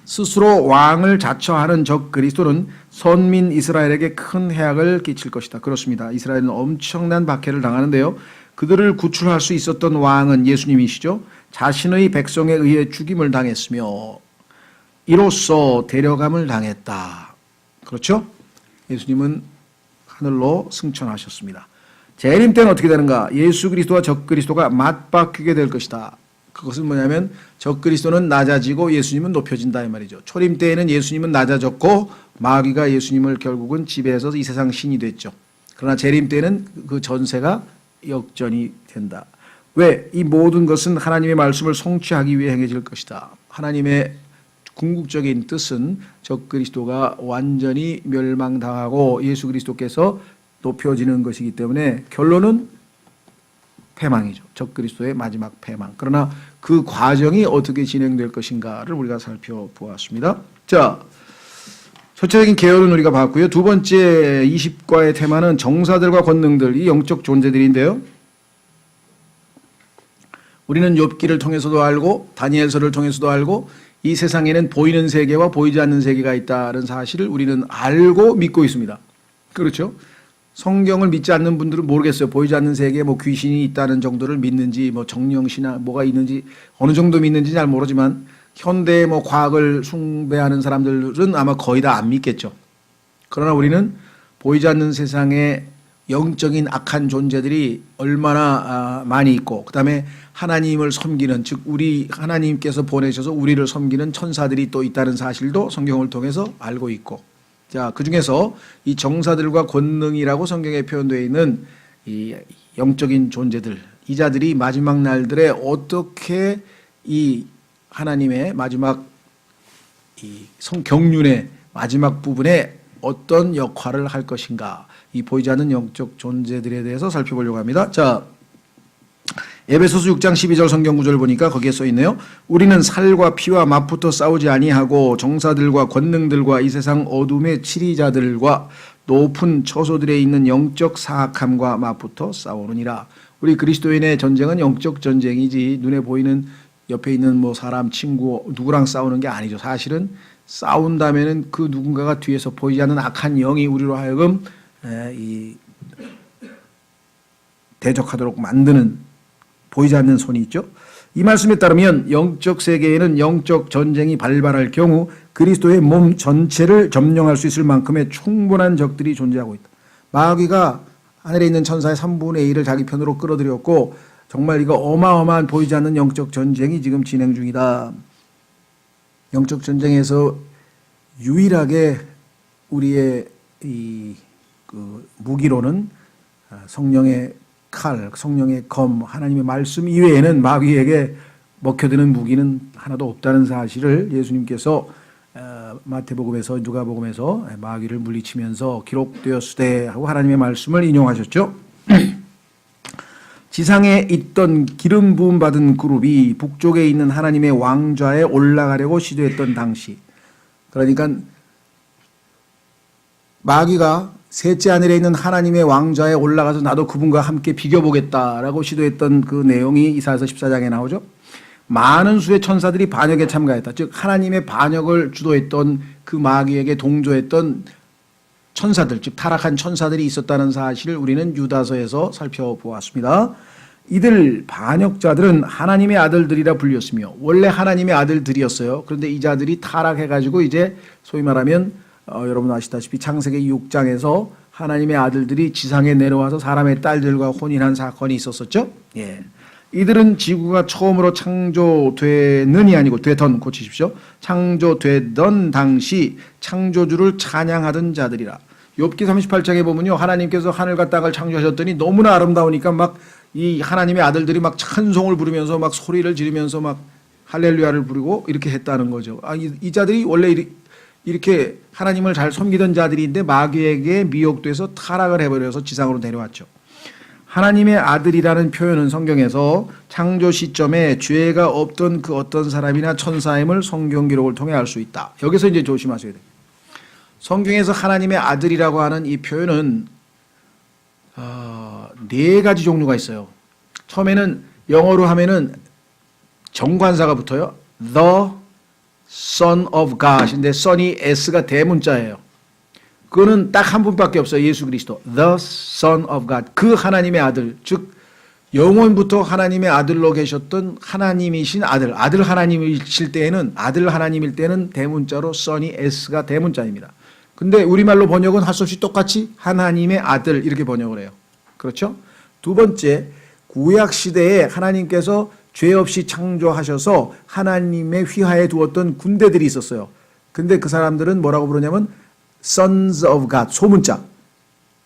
S1: 스스로 왕을 자처하는 적 그리스도는 선민 이스라엘에게 큰 해악을 끼칠 것이다. 그렇습니다. 이스라엘은 엄청난 박해를 당하는데요, 그들을 구출할 수 있었던 왕은 예수님이시죠. 자신의 백성에 의해 죽임을 당했으며 이로써 데려감을 당했다. 그렇죠? 예수님은 하늘로 승천하셨습니다. 재림 때는 어떻게 되는가? 예수 그리스도와 적 그리스도가 맞바뀌게 될 것이다. 그것은 뭐냐면 적 그리스도는 낮아지고 예수님은 높여진다 이 말이죠. 초림 때에는 예수님은 낮아졌고 마귀가 예수님을 결국은 지배해서 이 세상 신이 됐죠. 그러나 재림 때는 그 전세가 역전이 된다. 왜? 이 모든 것은 하나님의 말씀을 성취하기 위해 행해질 것이다. 하나님의 궁극적인 뜻은 적 그리스도가 완전히 멸망당하고 예수 그리스도께서 높여지는 것이기 때문에 결론은 패망이죠. 적 그리스도의 마지막 패망. 그러나 그 과정이 어떻게 진행될 것인가를 우리가 살펴보았습니다. 자, 전체적인 개요는 우리가 봤고요. 두 번째 20과의 테마는 정사들과 권능들, 이 영적 존재들인데요. 우리는 욥기를 통해서도 알고 다니엘서를 통해서도 알고 이 세상에는 보이는 세계와 보이지 않는 세계가 있다는 사실을 우리는 알고 믿고 있습니다. 그렇죠? 성경을 믿지 않는 분들은 모르겠어요. 보이지 않는 세계에 뭐 귀신이 있다는 정도를 믿는지, 뭐 정령신화 뭐가 있는지 어느 정도 믿는지 잘 모르지만 현대의 뭐 과학을 숭배하는 사람들은 아마 거의 다 안 믿겠죠. 그러나 우리는 보이지 않는 세상에 영적인 악한 존재들이 얼마나 많이 있고, 그 다음에 하나님을 섬기는, 즉 우리 하나님께서 보내셔서 우리를 섬기는 천사들이 또 있다는 사실도 성경을 통해서 알고 있고, 자, 그 중에서 이 정사들과 권능이라고 성경에 표현되어 있는 이 영적인 존재들, 이 자들이 마지막 날들에 어떻게 이 하나님의 마지막 이 성경륜의 마지막 부분에 어떤 역할을 할 것인가, 이 보이지 않는 영적 존재들에 대해서 살펴보려고 합니다. 자, 에베소서 6장 12절 성경 구절을 보니까 거기에 써 있네요. 우리는 살과 피와 맞붙어 싸우지 아니하고 정사들과 권능들과 이 세상 어둠의 치리자들과 높은 처소들에 있는 영적 사악함과 맞붙어 싸우느니라. 우리 그리스도인의 전쟁은 영적 전쟁이지 눈에 보이는 옆에 있는 뭐 사람, 친구 누구랑 싸우는 게 아니죠. 사실은 싸운다면은 그 누군가가 뒤에서 보이지 않는 악한 영이 우리로 하여금 이 대적하도록 만드는 보이지 않는 손이 있죠. 이 말씀에 따르면 영적 세계에는 영적 전쟁이 발발할 경우 그리스도의 몸 전체를 점령할 수 있을 만큼의 충분한 적들이 존재하고 있다. 마귀가 하늘에 있는 천사의 3분의 1을 자기 편으로 끌어들였고 정말 이거 어마어마한 보이지 않는 영적 전쟁이 지금 진행 중이다. 영적 전쟁에서 유일하게 우리의 그 무기로는 성령의 칼, 성령의 검, 하나님의 말씀 이외에는 마귀에게 먹혀드는 무기는 하나도 없다는 사실을 예수님께서 마태복음에서 누가복음에서 마귀를 물리치면서 기록되었으되 하고 하나님의 말씀을 인용하셨죠. 지상에 있던 기름 부음 받은 그룹이 북쪽에 있는 하나님의 왕좌에 올라가려고 시도했던 당시, 그러니까 마귀가 셋째 하늘에 있는 하나님의 왕좌에 올라가서 나도 그분과 함께 비교보겠다라고 시도했던 그 내용이 이사야서 14장에 나오죠. 많은 수의 천사들이 반역에 참가했다. 즉 하나님의 반역을 주도했던 그 마귀에게 동조했던 천사들, 즉 타락한 천사들이 있었다는 사실을 우리는 유다서에서 살펴보았습니다. 이들 반역자들은 하나님의 아들들이라 불렸으며 원래 하나님의 아들들이었어요. 그런데 이 자들이 타락해가지고 이제 소위 말하면 여러분 아시다시피 창세기 6장에서 하나님의 아들들이 지상에 내려와서 사람의 딸들과 혼인한 사건이 있었었죠. 예. 이들은 지구가 처음으로 창조되는이 아니고 되던 고치십시오. 창조되던 당시 창조주를 찬양하던 자들이라. 욥기 38장에 보면요, 하나님께서 하늘과 땅을 창조하셨더니 너무나 아름다우니까 막 이 하나님의 아들들이 막 찬송을 부르면서 막 소리를 지르면서 막 할렐루야를 부르고 이렇게 했다는 거죠. 이 자들이 원래 이렇게 하나님을 잘 섬기던 자들인데 마귀에게 미혹돼서 타락을 해버려서 지상으로 내려왔죠. 하나님의 아들이라는 표현은 성경에서 창조 시점에 죄가 없던 그 어떤 사람이나 천사임을 성경 기록을 통해 알 수 있다. 여기서 이제 조심하셔야 돼요. 성경에서 하나님의 아들이라고 하는 이 표현은 네 가지 종류가 있어요. 처음에는 영어로 하면은 정관사가 붙어요. The Son of God인데 Son이 S가 대문자예요. 그거는 딱 한 분밖에 없어요. 예수 그리스도. The Son of God. 그 하나님의 아들. 즉 영원부터 하나님의 아들로 계셨던 하나님이신 아들. 아들 하나님이실 때에는 아들 하나님일 때는 대문자로 Son이 S가 대문자입니다. 근데 우리말로 번역은 할 수 없이 똑같이 하나님의 아들 이렇게 번역을 해요. 그렇죠? 두 번째, 구약 시대에 하나님께서 죄 없이 창조하셔서 하나님의 휘하에 두었던 군대들이 있었어요. 근데 그 사람들은 뭐라고 부르냐면 Sons of God, 소문자.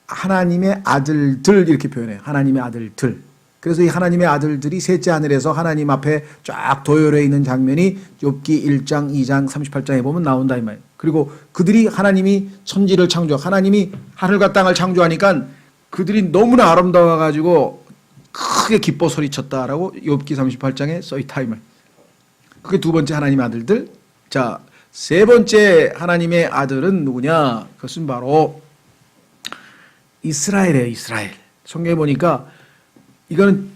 S1: 하나님의 아들들 이렇게 표현해요. 하나님의 아들들. 그래서 이 하나님의 아들들이 셋째 하늘에서 하나님 앞에 쫙 도열해 있는 장면이 욥기 1장, 2장, 38장에 보면 나온다 이 말이에요. 그리고 그들이 하나님이 천지를 하나님이 하늘과 땅을 창조하니까 그들이 너무나 아름다워 가지고 크게 기뻐 소리쳤다라고 욥기 38장에 써 있다 이 말. 그게 두 번째 하나님의 아들들. 자, 세 번째 하나님의 아들은 누구냐? 그것은 바로 이스라엘이에요. 이스라엘. 성경에 보니까 이거는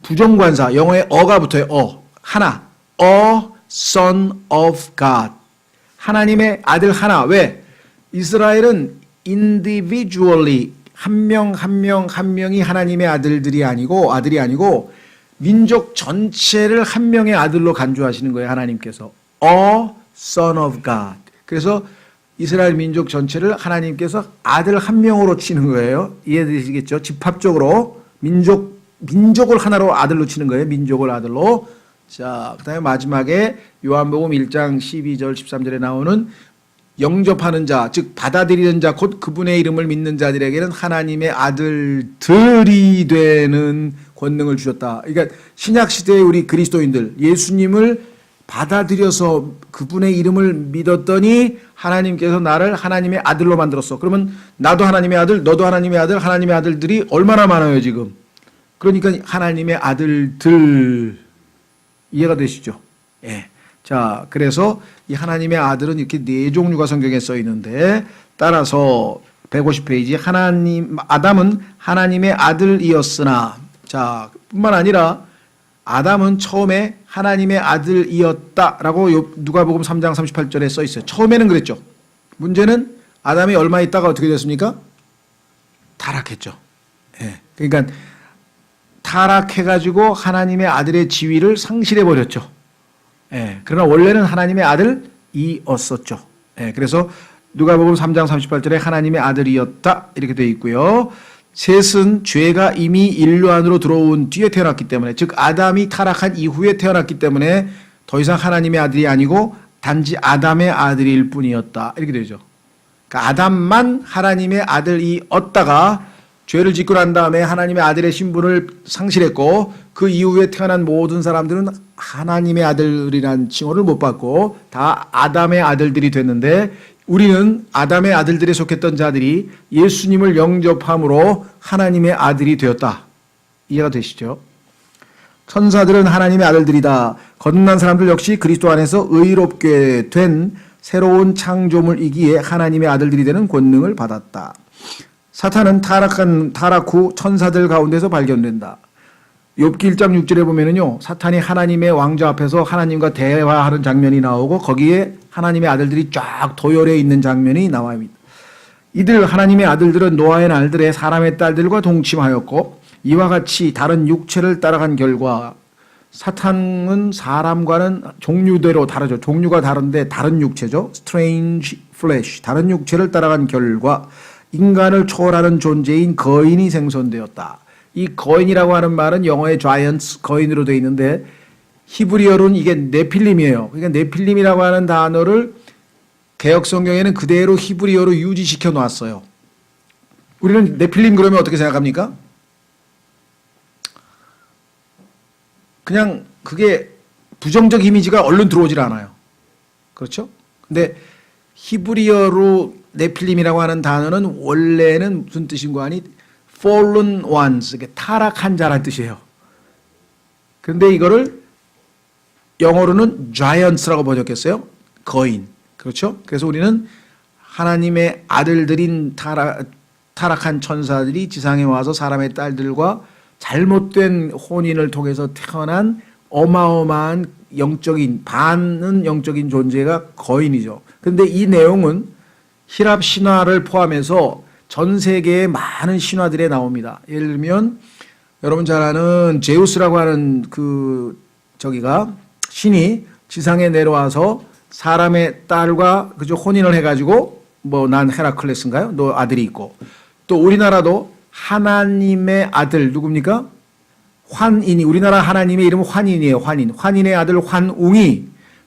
S1: 부정관사, 영어에 어가 붙어요. 하나. A son of God. 하나님의 아들 하나. 왜? 이스라엘은 individually 한 명 한 명이 하나님의 아들이 아니고 민족 전체를 한 명의 아들로 간주하시는 거예요. 하나님께서. A son of God. 그래서 이스라엘 민족 전체를 하나님께서 아들 한 명으로 치는 거예요. 이해되시겠죠? 집합적으로 민족을 하나로 아들로 치는 거예요. 민족을 아들로. 자, 그다음에 마지막에 요한복음 1장 12절 13절에 나오는 영접하는 자, 즉 받아들이는 자, 곧 그분의 이름을 믿는 자들에게는 하나님의 아들들이 되는 권능을 주셨다. 그러니까 신약 시대의 우리 그리스도인들, 예수님을 받아들여서 그분의 이름을 믿었더니 하나님께서 나를 하나님의 아들로 만들었어. 그러면 나도 하나님의 아들, 너도 하나님의 아들, 하나님의 아들들이 얼마나 많아요 지금. 그러니까 하나님의 아들들 이해가 되시죠? 예. 자, 그래서 이 하나님의 아들은 이렇게 네 종류가 성경에 써 있는데 따라서 150페이지 아담은 하나님의 아들이었으나 자, 뿐만 아니라 아담은 처음에 하나님의 아들이었다라고 누가복음 3장 38절에 써 있어요. 처음에는 그랬죠. 문제는 아담이 얼마 있다가 어떻게 됐습니까? 타락했죠. 예. 그러니까 타락해가지고 하나님의 아들의 지위를 상실해버렸죠. 예. 그러나 원래는 하나님의 아들이었었죠. 예. 그래서 누가복음 3장 38절에 하나님의 아들이었다 이렇게 되어 있고요. 셋은 죄가 이미 인류 안으로 들어온 뒤에 태어났기 때문에, 즉 아담이 타락한 이후에 태어났기 때문에 더 이상 하나님의 아들이 아니고 단지 아담의 아들일 뿐이었다 이렇게 되죠. 그러니까 아담만 하나님의 아들이었다가 죄를 짓고 난 다음에 하나님의 아들의 신분을 상실했고 그 이후에 태어난 모든 사람들은 하나님의 아들이라는 칭호를 못 받고 다 아담의 아들들이 됐는데 우리는 아담의 아들들에 속했던 자들이 예수님을 영접함으로 하나님의 아들이 되었다. 이해가 되시죠? 천사들은 하나님의 아들들이다. 거듭난 사람들 역시 그리스도 안에서 의롭게 된 새로운 창조물이기에 하나님의 아들들이 되는 권능을 받았다. 사탄은 타락 후 천사들 가운데서 발견된다. 욥기 1장 6절에 보면은요, 사탄이 하나님의 왕좌 앞에서 하나님과 대화하는 장면이 나오고 거기에 하나님의 아들들이 쫙 도열해 있는 장면이 나와입니다. 이들 하나님의 아들들은 노아의 날들에 사람의 딸들과 동침하였고 이와 같이 다른 육체를 따라간 결과 사탄은 사람과는 종류대로 다르죠. 종류가 다른데 다른 육체죠. strange flesh, 다른 육체를 따라간 결과 인간을 초월하는 존재인 거인이 생성되었다. 이 거인이라고 하는 말은 영어의 giants, 거인으로 되어 있는데 히브리어로는 이게 네필림이에요. 그러니까 네필림이라고 하는 단어를 개역 성경에는 그대로 히브리어로 유지시켜 놨어요. 우리는 네필림 그러면 어떻게 생각합니까? 그냥 그게 부정적 이미지가 얼른 들어오질 않아요. 그렇죠? 근데 히브리어로 네필림이라고 하는 단어는 원래는 무슨 뜻인가 하니 fallen ones, 타락한 자란 뜻이에요. 그런데 이거를 영어로는 giants라고 번역했어요. 거인. 그렇죠? 그래서 우리는 하나님의 아들들인 타락한 천사들이 지상에 와서 사람의 딸들과 잘못된 혼인을 통해서 태어난 어마어마한 영적인, 반은 영적인 존재가 거인이죠. 그런데 이 내용은 히랍 신화를 포함해서 전 세계의 많은 신화들에 나옵니다. 예를 들면 여러분 잘 아는 제우스라고 하는 저기가 신이 지상에 내려와서 사람의 딸과 그저 혼인을 해가지고 뭐 난 헤라클레스인가요? 너 아들이 있고 또 우리나라도 하나님의 아들 누굽니까? 환인이 우리나라 하나님의 이름은 환인이에요. 환인의 아들 환웅이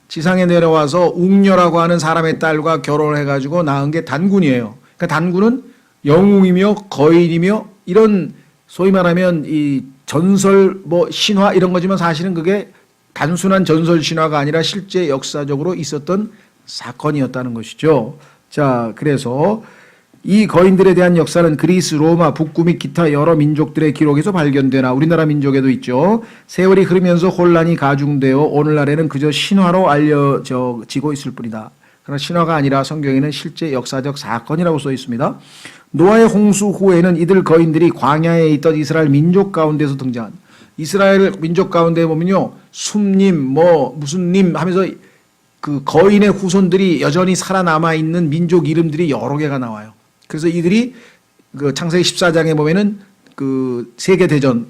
S1: 지상에 내려와서 웅녀라고 하는 사람의 딸과 결혼을 해가지고 낳은 게 단군이에요. 그러니까 단군은 영웅이며 거인이며 이런 소위 말하면 이 전설 뭐 신화 이런 거지만 사실은 그게 단순한 전설 신화가 아니라 실제 역사적으로 있었던 사건이었다는 것이죠. 자, 그래서 이 거인들에 대한 역사는 그리스, 로마, 북구 및 기타 여러 민족들의 기록에서 발견되나 우리나라 민족에도 있죠. 세월이 흐르면서 혼란이 가중되어 오늘날에는 그저 신화로 알려지고 있을 뿐이다. 그러나 신화가 아니라 성경에는 실제 역사적 사건이라고 써 있습니다. 노아의 홍수 후에는 이들 거인들이 광야에 있던 이스라엘 민족 가운데서 등장한 이스라엘 민족 가운데 보면요. 숨님 뭐 무슨 님 하면서 그 거인의 후손들이 여전히 살아남아 있는 민족 이름들이 여러 개가 나와요. 그래서 이들이 그 창세기 14장에 보면은 그 세계대전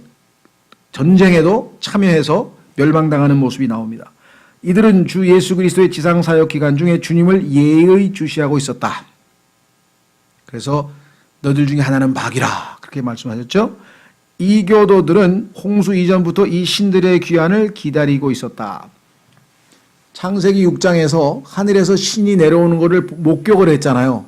S1: 전쟁에도 참여해서 멸망당하는 모습이 나옵니다. 이들은 주 예수 그리스도의 지상 사역 기간 중에 주님을 예의주시하고 있었다. 그래서 너들 중에 하나는 박이라 그렇게 말씀하셨죠. 이교도들은 홍수 이전부터 이 신들의 귀환을 기다리고 있었다. 창세기 6장에서 하늘에서 신이 내려오는 것을 목격을 했잖아요.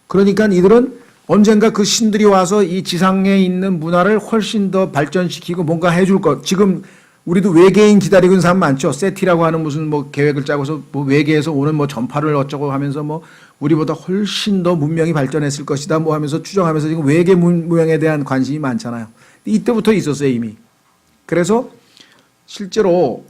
S1: 그러니까 이들은 언젠가 그 신들이 와서 이 지상에 있는 문화를 훨씬 더 발전시키고 뭔가 해줄 것. 지금 우리도 외계인 기다리고 있는 사람 많죠. 세티라고 하는 무슨 뭐 계획을 짜고서 뭐 외계에서 오는 뭐 전파를 어쩌고 하면서 뭐 우리보다 훨씬 더 문명이 발전했을 것이다 뭐 하면서 추정하면서 지금 외계 문명에 대한 관심이 많잖아요. 이때부터 있었어요 이미. 그래서 실제로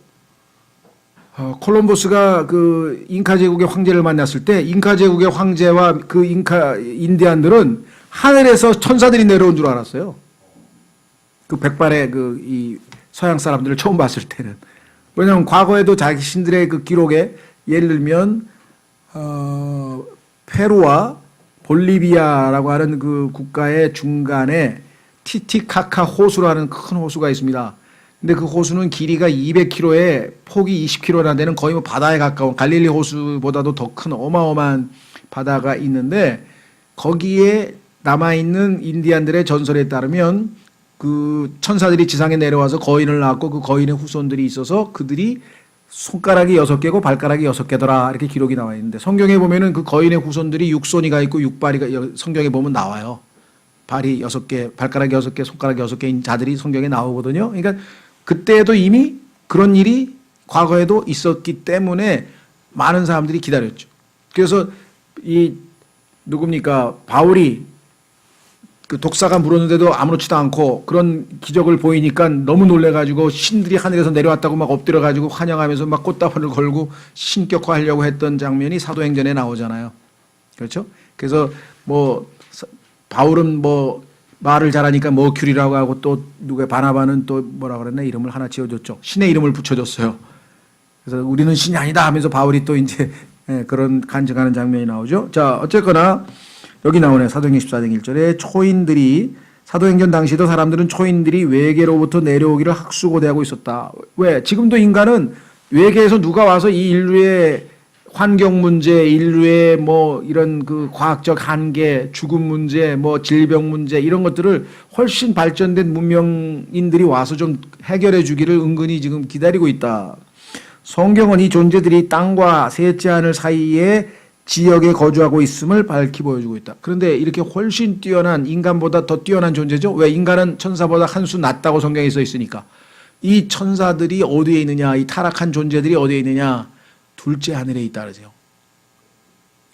S1: 콜럼버스가 그 잉카 제국의 황제를 만났을 때 잉카 제국의 황제와 그 잉카 인디안들은 하늘에서 천사들이 내려온 줄 알았어요. 그 백발의 그 이 서양 사람들을 처음 봤을 때는. 왜냐하면 과거에도 자신들의 그 기록에 예를 들면 페루와 볼리비아라고 하는 그 국가의 중간에 티티카카 호수라는 큰 호수가 있습니다. 근데 그 호수는 길이가 200km에 폭이 20km나 되는 거의 뭐 바다에 가까운 갈릴리 호수보다도 더 큰 어마어마한 바다가 있는데 거기에 남아있는 인디안들의 전설에 따르면 그 천사들이 지상에 내려와서 거인을 낳았고 그 거인의 후손들이 있어서 그들이 손가락이 6개고 발가락이 6개더라 이렇게 기록이 나와 있는데 성경에 보면은 그 거인의 후손들이 육손이가 있고 육발이가 성경에 보면 나와요. 발이 6개, 발가락이 6개, 손가락이 6개인 자들이 성경에 나오거든요. 그러니까 그때도 이미 그런 일이 과거에도 있었기 때문에 많은 사람들이 기다렸죠. 그래서 이 누굽니까 바울이 그 독사가 물었는데도 아무렇지도 않고 그런 기적을 보이니까 너무 놀래가지고 신들이 하늘에서 내려왔다고 막 엎드려가지고 환영하면서 막 꽃다발을 걸고 신격화하려고 했던 장면이 사도행전에 나오잖아요. 그렇죠? 그래서 뭐 바울은 뭐 말을 잘하니까 머큐리라고 하고 또 누가 바나바는 또 뭐라 그랬나 이름을 하나 지어줬죠. 신의 이름을 붙여줬어요. 그래서 우리는 신이 아니다 하면서 바울이 또 이제 그런 간증하는 장면이 나오죠. 자, 어쨌거나 여기 나오네. 사도행전 14장 1절에 초인들이 사도행전 당시에도 사람들은 초인들이 외계로부터 내려오기를 학수고대하고 있었다. 왜? 지금도 인간은 외계에서 누가 와서 이 인류의 환경 문제, 인류의 뭐 이런 그 과학적 한계, 죽음 문제, 뭐 질병 문제 이런 것들을 훨씬 발전된 문명인들이 와서 좀 해결해 주기를 은근히 지금 기다리고 있다. 성경은 이 존재들이 땅과 셋째 하늘 사이에 지역에 거주하고 있음을 밝히 보여주고 있다. 그런데 이렇게 훨씬 뛰어난, 인간보다 더 뛰어난 존재죠. 왜? 인간은 천사보다 한 수 낫다고 성경에 써 있으니까. 이 천사들이 어디에 있느냐, 이 타락한 존재들이 어디에 있느냐, 둘째 하늘에 있다 그러죠.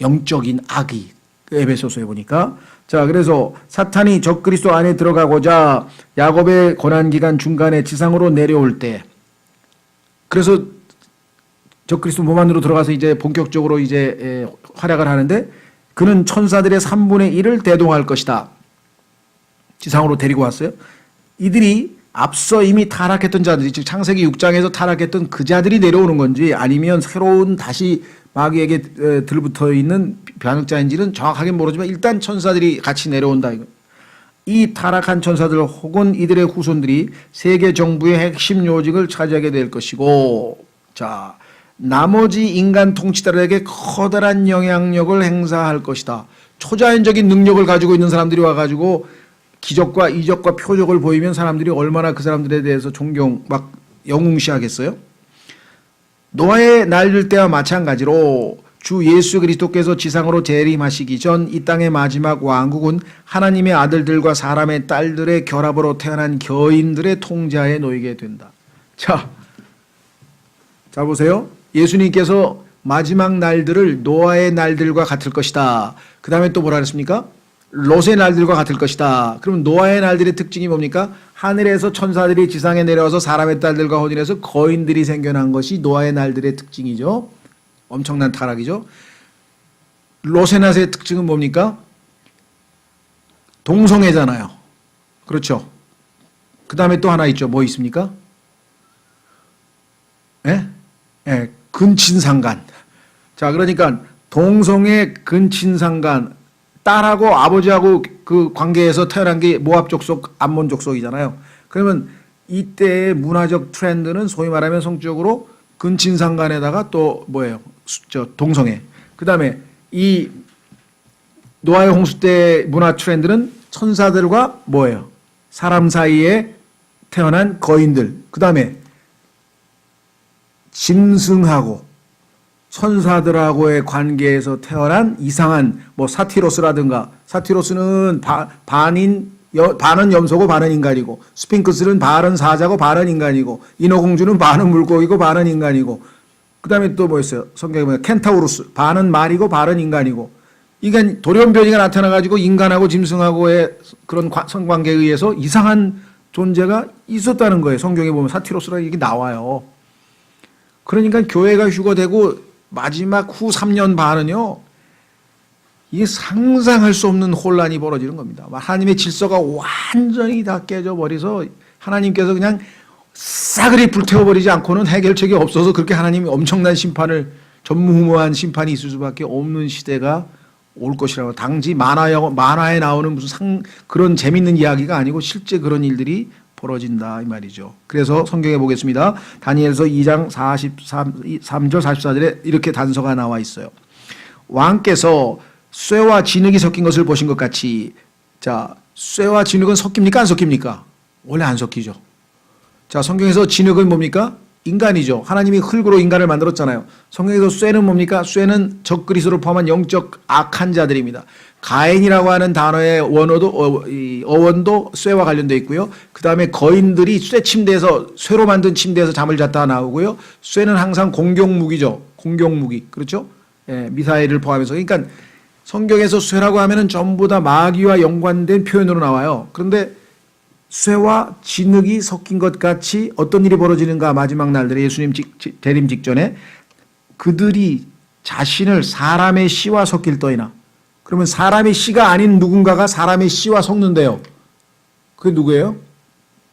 S1: 영적인 악이. 에베소서에 보니까. 자, 그래서 사탄이 적그리스도 안에 들어가고자 야곱의 고난기간 중간에 지상으로 내려올 때, 그래서 적그리스도 몸 안으로 들어가서 이제 본격적으로 이제 활약을 하는데, 그는 천사들의 3분의 1을 대동할 것이다. 지상으로 데리고 왔어요. 이들이 앞서 이미 타락했던 자들이, 즉 창세기 6장에서 타락했던 그 자들이 내려오는 건지 아니면 새로운 다시 마귀에게 들붙어 있는 반역자인지는 정확하게 모르지만 일단 천사들이 같이 내려온다. 이 타락한 천사들 혹은 이들의 후손들이 세계 정부의 핵심 요직을 차지하게 될 것이고, 자, 나머지 인간 통치자들에게 커다란 영향력을 행사할 것이다. 초자연적인 능력을 가지고 있는 사람들이 와가지고 기적과 이적과 표적을 보이면 사람들이 얼마나 그 사람들에 대해서 존경, 막 영웅시하겠어요? 노아의 날릴 때와 마찬가지로 주 예수 그리스도께서 지상으로 재림하시기 전 이 땅의 마지막 왕국은 하나님의 아들들과 사람의 딸들의 결합으로 태어난 거인들의 통제하에 놓이게 된다. 자 보세요. 예수님께서 마지막 날들을 노아의 날들과 같을 것이다. 그 다음에 또 뭐라 그랬습니까? 롯의 날들과 같을 것이다. 그럼 노아의 날들의 특징이 뭡니까? 하늘에서 천사들이 지상에 내려와서 사람의 딸들과 혼인해서 거인들이 생겨난 것이 노아의 날들의 특징이죠. 엄청난 타락이죠. 롯의 날의 특징은 뭡니까? 동성애잖아요. 그렇죠. 그 다음에 또 하나 있죠. 뭐 있습니까? 예? 예, 근친상간. 자, 그러니까 동성애, 근친상간, 딸하고 아버지하고 그 관계에서 태어난 게 모압 족속, 암몬 족속이잖아요. 그러면 이때의 문화적 트렌드는 소위 말하면 성적으로 근친상간에다가 또 뭐예요? 동성애. 그 다음에 이 노아의 홍수 때 문화 트렌드는 천사들과 뭐예요? 사람 사이에 태어난 거인들. 그 다음에 짐승하고 천사들하고의 관계에서 태어난 이상한 뭐 사티로스라든가, 사티로스는 반은 염소고 반은 인간이고, 스핑크스는 반은 사자고 반은 인간이고, 인어공주는 반은 물고기고 반은 인간이고, 그 다음에 또 뭐 있어요? 성경에 보면 켄타우루스, 반은 말이고 반은 인간이고, 이게 돌연변이가 나타나가지고 인간하고 짐승하고의 그런 성관계에 의해서 이상한 존재가 있었다는 거예요. 성경에 보면 사티로스라는 얘기 나와요. 그러니까 교회가 휴거되고 마지막 후 3년 반은요, 이게 상상할 수 없는 혼란이 벌어지는 겁니다. 하나님의 질서가 완전히 다 깨져버려서 하나님께서 그냥 싸그리 불태워버리지 않고는 해결책이 없어서 그렇게 하나님이 엄청난 심판을, 전무후무한 심판이 있을 수밖에 없는 시대가 올 것이라고. 단지 만화에 나오는 무슨 그런 재밌는 이야기가 아니고 실제 그런 일들이 벌어진다 이 말이죠. 그래서 성경에 보겠습니다. 다니엘서 2장 43절 44절에 이렇게 단서가 나와 있어요. 왕께서 쇠와 진흙이 섞인 것을 보신 것 같이, 자, 쇠와 진흙은 섞입니까? 안 섞입니까? 원래 안 섞이죠. 자, 성경에서 진흙은 뭡니까? 인간이죠. 하나님이 흙으로 인간을 만들었잖아요. 성경에서 쇠는 뭡니까? 쇠는 적그리스도를 포함한 영적 악한 자들입니다. 가인이라고 하는 단어의 어원도 쇠와 관련되어 있고요. 그 다음에 거인들이 쇠 침대에서, 쇠로 만든 침대에서 잠을 잤다 나오고요. 쇠는 항상 공격무기죠. 공격무기. 그렇죠? 예, 미사일을 포함해서. 그러니까 성경에서 쇠라고 하면은 전부 다 마귀와 연관된 표현으로 나와요. 그런데 쇠와 진흙이 섞인 것 같이 어떤 일이 벌어지는가? 마지막 날들에 예수님 재림 직전에 그들이 자신을 사람의 씨와 섞일 떠이나. 그러면 사람의 씨가 아닌 누군가가 사람의 씨와 섞는데요. 그게 누구예요?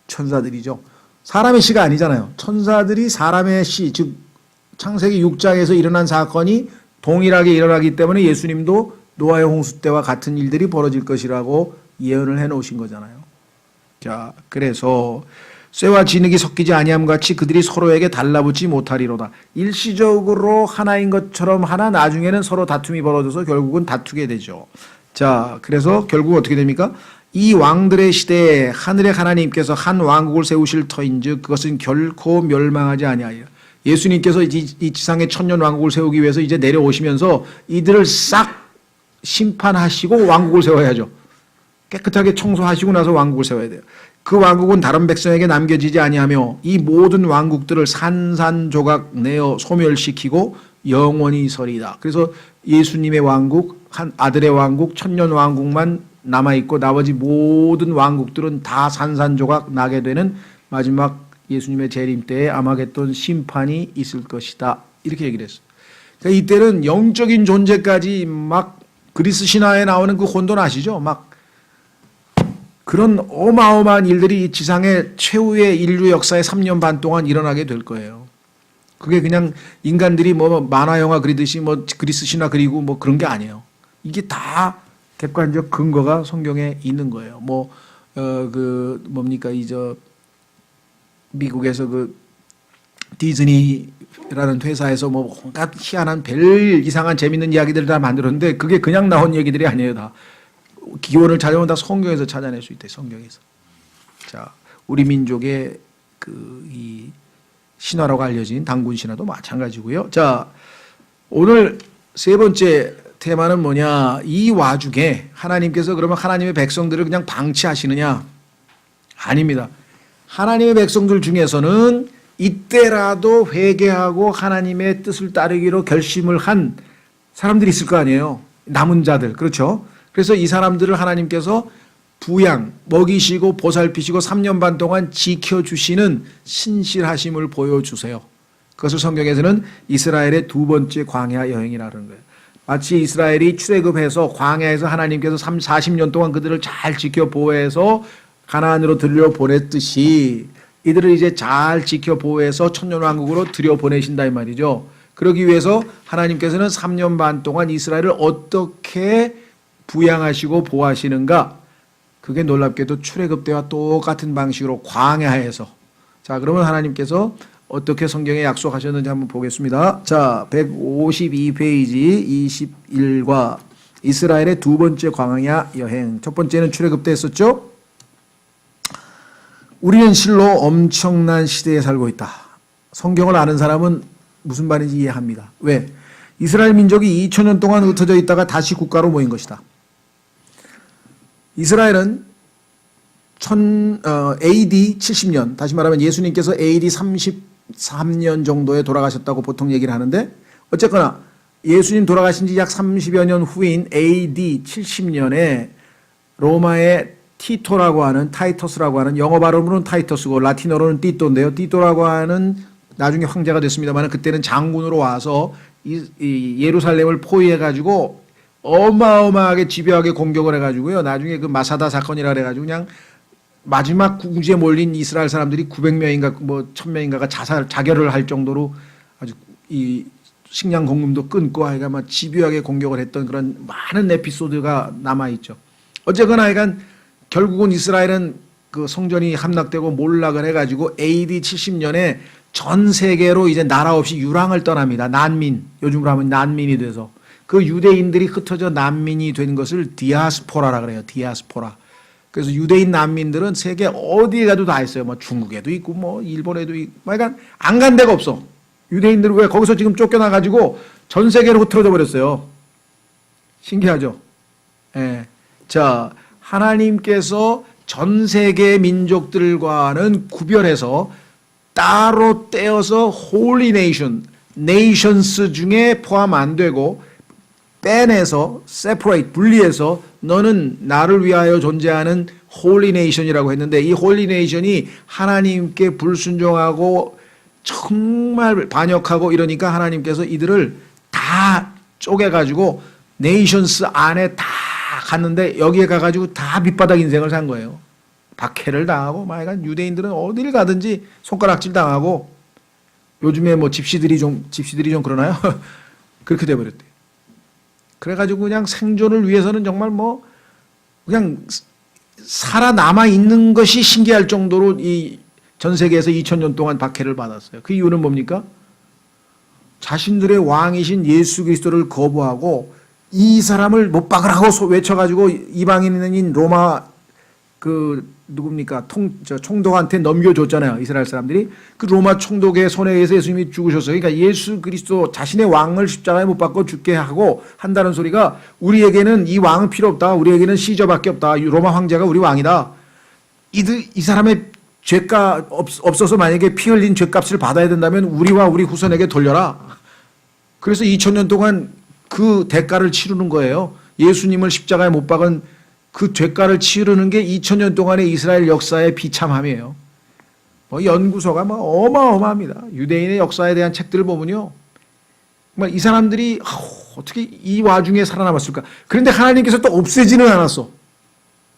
S1: 천사들이죠. 사람의 씨가 아니잖아요. 천사들이 사람의 씨, 즉 창세기 6장에서 일어난 사건이 동일하게 일어나기 때문에 예수님도 노아의 홍수 때와 같은 일들이 벌어질 것이라고 예언을 해놓으신 거잖아요. 자, 그래서 쇠와 진흙이 섞이지 아니함 같이 그들이 서로에게 달라붙지 못하리로다. 일시적으로 하나인 것처럼 하나 나중에는 서로 다툼이 벌어져서 결국은 다투게 되죠. 자, 그래서 결국 어떻게 됩니까? 이 왕들의 시대에 하늘의 하나님께서 한 왕국을 세우실 터인즉 그것은 결코 멸망하지 아니하리라. 예수님께서 이 지상에 천년 왕국을 세우기 위해서 이제 내려오시면서 이들을 싹 심판하시고 왕국을 세워야죠. 깨끗하게 청소하시고 나서 왕국을 세워야 돼요. 그 왕국은 다른 백성에게 남겨지지 아니하며 이 모든 왕국들을 산산조각 내어 소멸시키고 영원히 서리이다. 그래서 예수님의 왕국, 한 아들의 왕국, 천년 왕국만 남아있고 나머지 모든 왕국들은 다 산산조각 나게 되는 마지막 예수님의 재림 때에 아마겟돈 심판이 있을 것이다. 이렇게 얘기를 했어요. 그러니까 이때는 영적인 존재까지 막 그리스 신화에 나오는 그 혼돈 아시죠? 막 그런 어마어마한 일들이 이 지상의 최후의 인류 역사의 3년 반 동안 일어나게 될 거예요. 그게 그냥 인간들이 뭐 만화 영화 그리듯이 뭐 그리스 신화 그리고 뭐 그런 게 아니에요. 이게 다 객관적 근거가 성경에 있는 거예요. 뭐 그 뭡니까 미국에서 그 디즈니라는 회사에서 뭐 온갖 희한한 별 이상한 재밌는 이야기들을 다 만들었는데 그게 그냥 나온 얘기들이 아니에요. 다 기원을 찾아보면 다 성경에서 찾아낼 수 있대. 성경에서. 자, 우리 민족의 이 신화라고 알려진 단군 신화도 마찬가지고요. 자, 오늘 세 번째 테마는 뭐냐? 이 와중에 하나님께서 그러면 하나님의 백성들을 그냥 방치하시느냐? 아닙니다. 하나님의 백성들 중에서는 이때라도 회개하고 하나님의 뜻을 따르기로 결심을 한 사람들이 있을 거 아니에요. 남은 자들. 그렇죠? 그래서 이 사람들을 하나님께서 부양, 먹이시고 보살피시고 3년 반 동안 지켜주시는 신실하심을 보여주세요. 그것을 성경에서는 이스라엘의 두 번째 광야 여행이라는 거예요. 마치 이스라엘이 출애굽해서 광야에서 하나님께서 40년 동안 그들을 잘 지켜 보호해서 가나안으로 들여보냈듯이 이들을 이제 잘 지켜 보호해서 천년왕국으로 들여보내신다 이 말이죠. 그러기 위해서 하나님께서는 3년 반 동안 이스라엘을 어떻게 부양하시고 보호하시는가? 그게 놀랍게도 출애굽 때와 똑같은 방식으로 광야에서. 자, 그러면 하나님께서 어떻게 성경에 약속하셨는지 한번 보겠습니다. 자, 152페이지 21과 이스라엘의 두 번째 광야 여행. 첫 번째는 출애굽 때 했었죠. 우리는 실로 엄청난 시대에 살고 있다. 성경을 아는 사람은 무슨 말인지 이해합니다. 왜? 이스라엘 민족이 2000년 동안 흩어져 있다가 다시 국가로 모인 것이다. 이스라엘은 AD 70년, 다시 말하면 예수님께서 AD 33년 정도에 돌아가셨다고 보통 얘기를 하는데 어쨌거나 예수님 돌아가신 지 약 30여 년 후인 AD 70년에 로마의 티토라고 하는 타이터스라고 하는 영어 발음으로는 타이터스고 라틴어로는 띠또인데요. 띠또라고 하는 나중에 황제가 됐습니다만 그때는 장군으로 와서 이 예루살렘을 포위해가지고 어마어마하게 집요하게 공격을 해가지고요. 나중에 그 마사다 사건이라 그래가지고 그냥 마지막 궁지에 몰린 이스라엘 사람들이 900명인가 뭐 1000명인가가 자결을 할 정도로 아주 이 식량 공급도 끊고 하여간 막 집요하게 공격을 했던 그런 많은 에피소드가 남아있죠. 어쨌거나 하여간 결국은 이스라엘은 그 성전이 함락되고 몰락을 해가지고 AD 70년에 전 세계로 이제 나라 없이 유랑을 떠납니다. 난민, 요즘으로 하면 난민이 돼서. 그 유대인들이 흩어져 난민이 된 것을 디아스포라라 그래요. 디아스포라. 그래서 유대인 난민들은 세계 어디에 가도 다 있어요. 뭐 중국에도 있고 뭐 일본에도 있고. 그러니까 안 간 데가 없어. 유대인들은 왜 거기서 지금 쫓겨나가지고 전 세계로 흐트러져 버렸어요. 신기하죠? 예. 자, 하나님께서 전 세계 민족들과는 구별해서 따로 떼어서 홀리 네이션, 네이션스 중에 포함 안 되고 빼내서 separate, 분리해서 너는 나를 위하여 존재하는 홀리 네이션이라고 했는데 이 홀리 네이션이 하나님께 불순종하고 정말 반역하고 이러니까 하나님께서 이들을 다 쪼개가지고 네이션스 안에 다 갔는데 여기에 가가지고 다 밑바닥 인생을 산 거예요. 박해를 당하고 막간 유대인들은 어디를 가든지 손가락질 당하고 요즘에 뭐 집시들이 좀 그러나요? 그렇게 돼버렸대. 그래가지고 그냥 생존을 위해서는 정말 뭐 그냥 살아남아 있는 것이 신기할 정도로 이 전 세계에서 2000년 동안 박해를 받았어요. 그 이유는 뭡니까? 자신들의 왕이신 예수 그리스도를 거부하고 이 사람을 못 박으라고 외쳐가지고 이방인인 로마 누굽니까? 총독한테 넘겨줬잖아요. 이스라엘 사람들이. 그 로마 총독의 손에 의해서 예수님이 죽으셨어요. 그러니까 예수 그리스도 자신의 왕을 십자가에 못 박고 죽게 하고 한다는 소리가 우리에게는 이 왕은 필요 없다. 우리에게는 시저밖에 없다. 로마 황제가 우리 왕이다. 이 사람의 죄가 없어서 만약에 피 흘린 죄값을 받아야 된다면 우리와 우리 후손에게 돌려라. 그래서 2000년 동안 그 대가를 치르는 거예요. 예수님을 십자가에 못 박은 그 죄가를 치르는 게 2000년 동안의 이스라엘 역사의 비참함이에요. 연구소가 어마어마합니다. 유대인의 역사에 대한 책들을 보면요. 이 사람들이 어떻게 이 와중에 살아남았을까. 그런데 하나님께서 또 없애지는 않았어.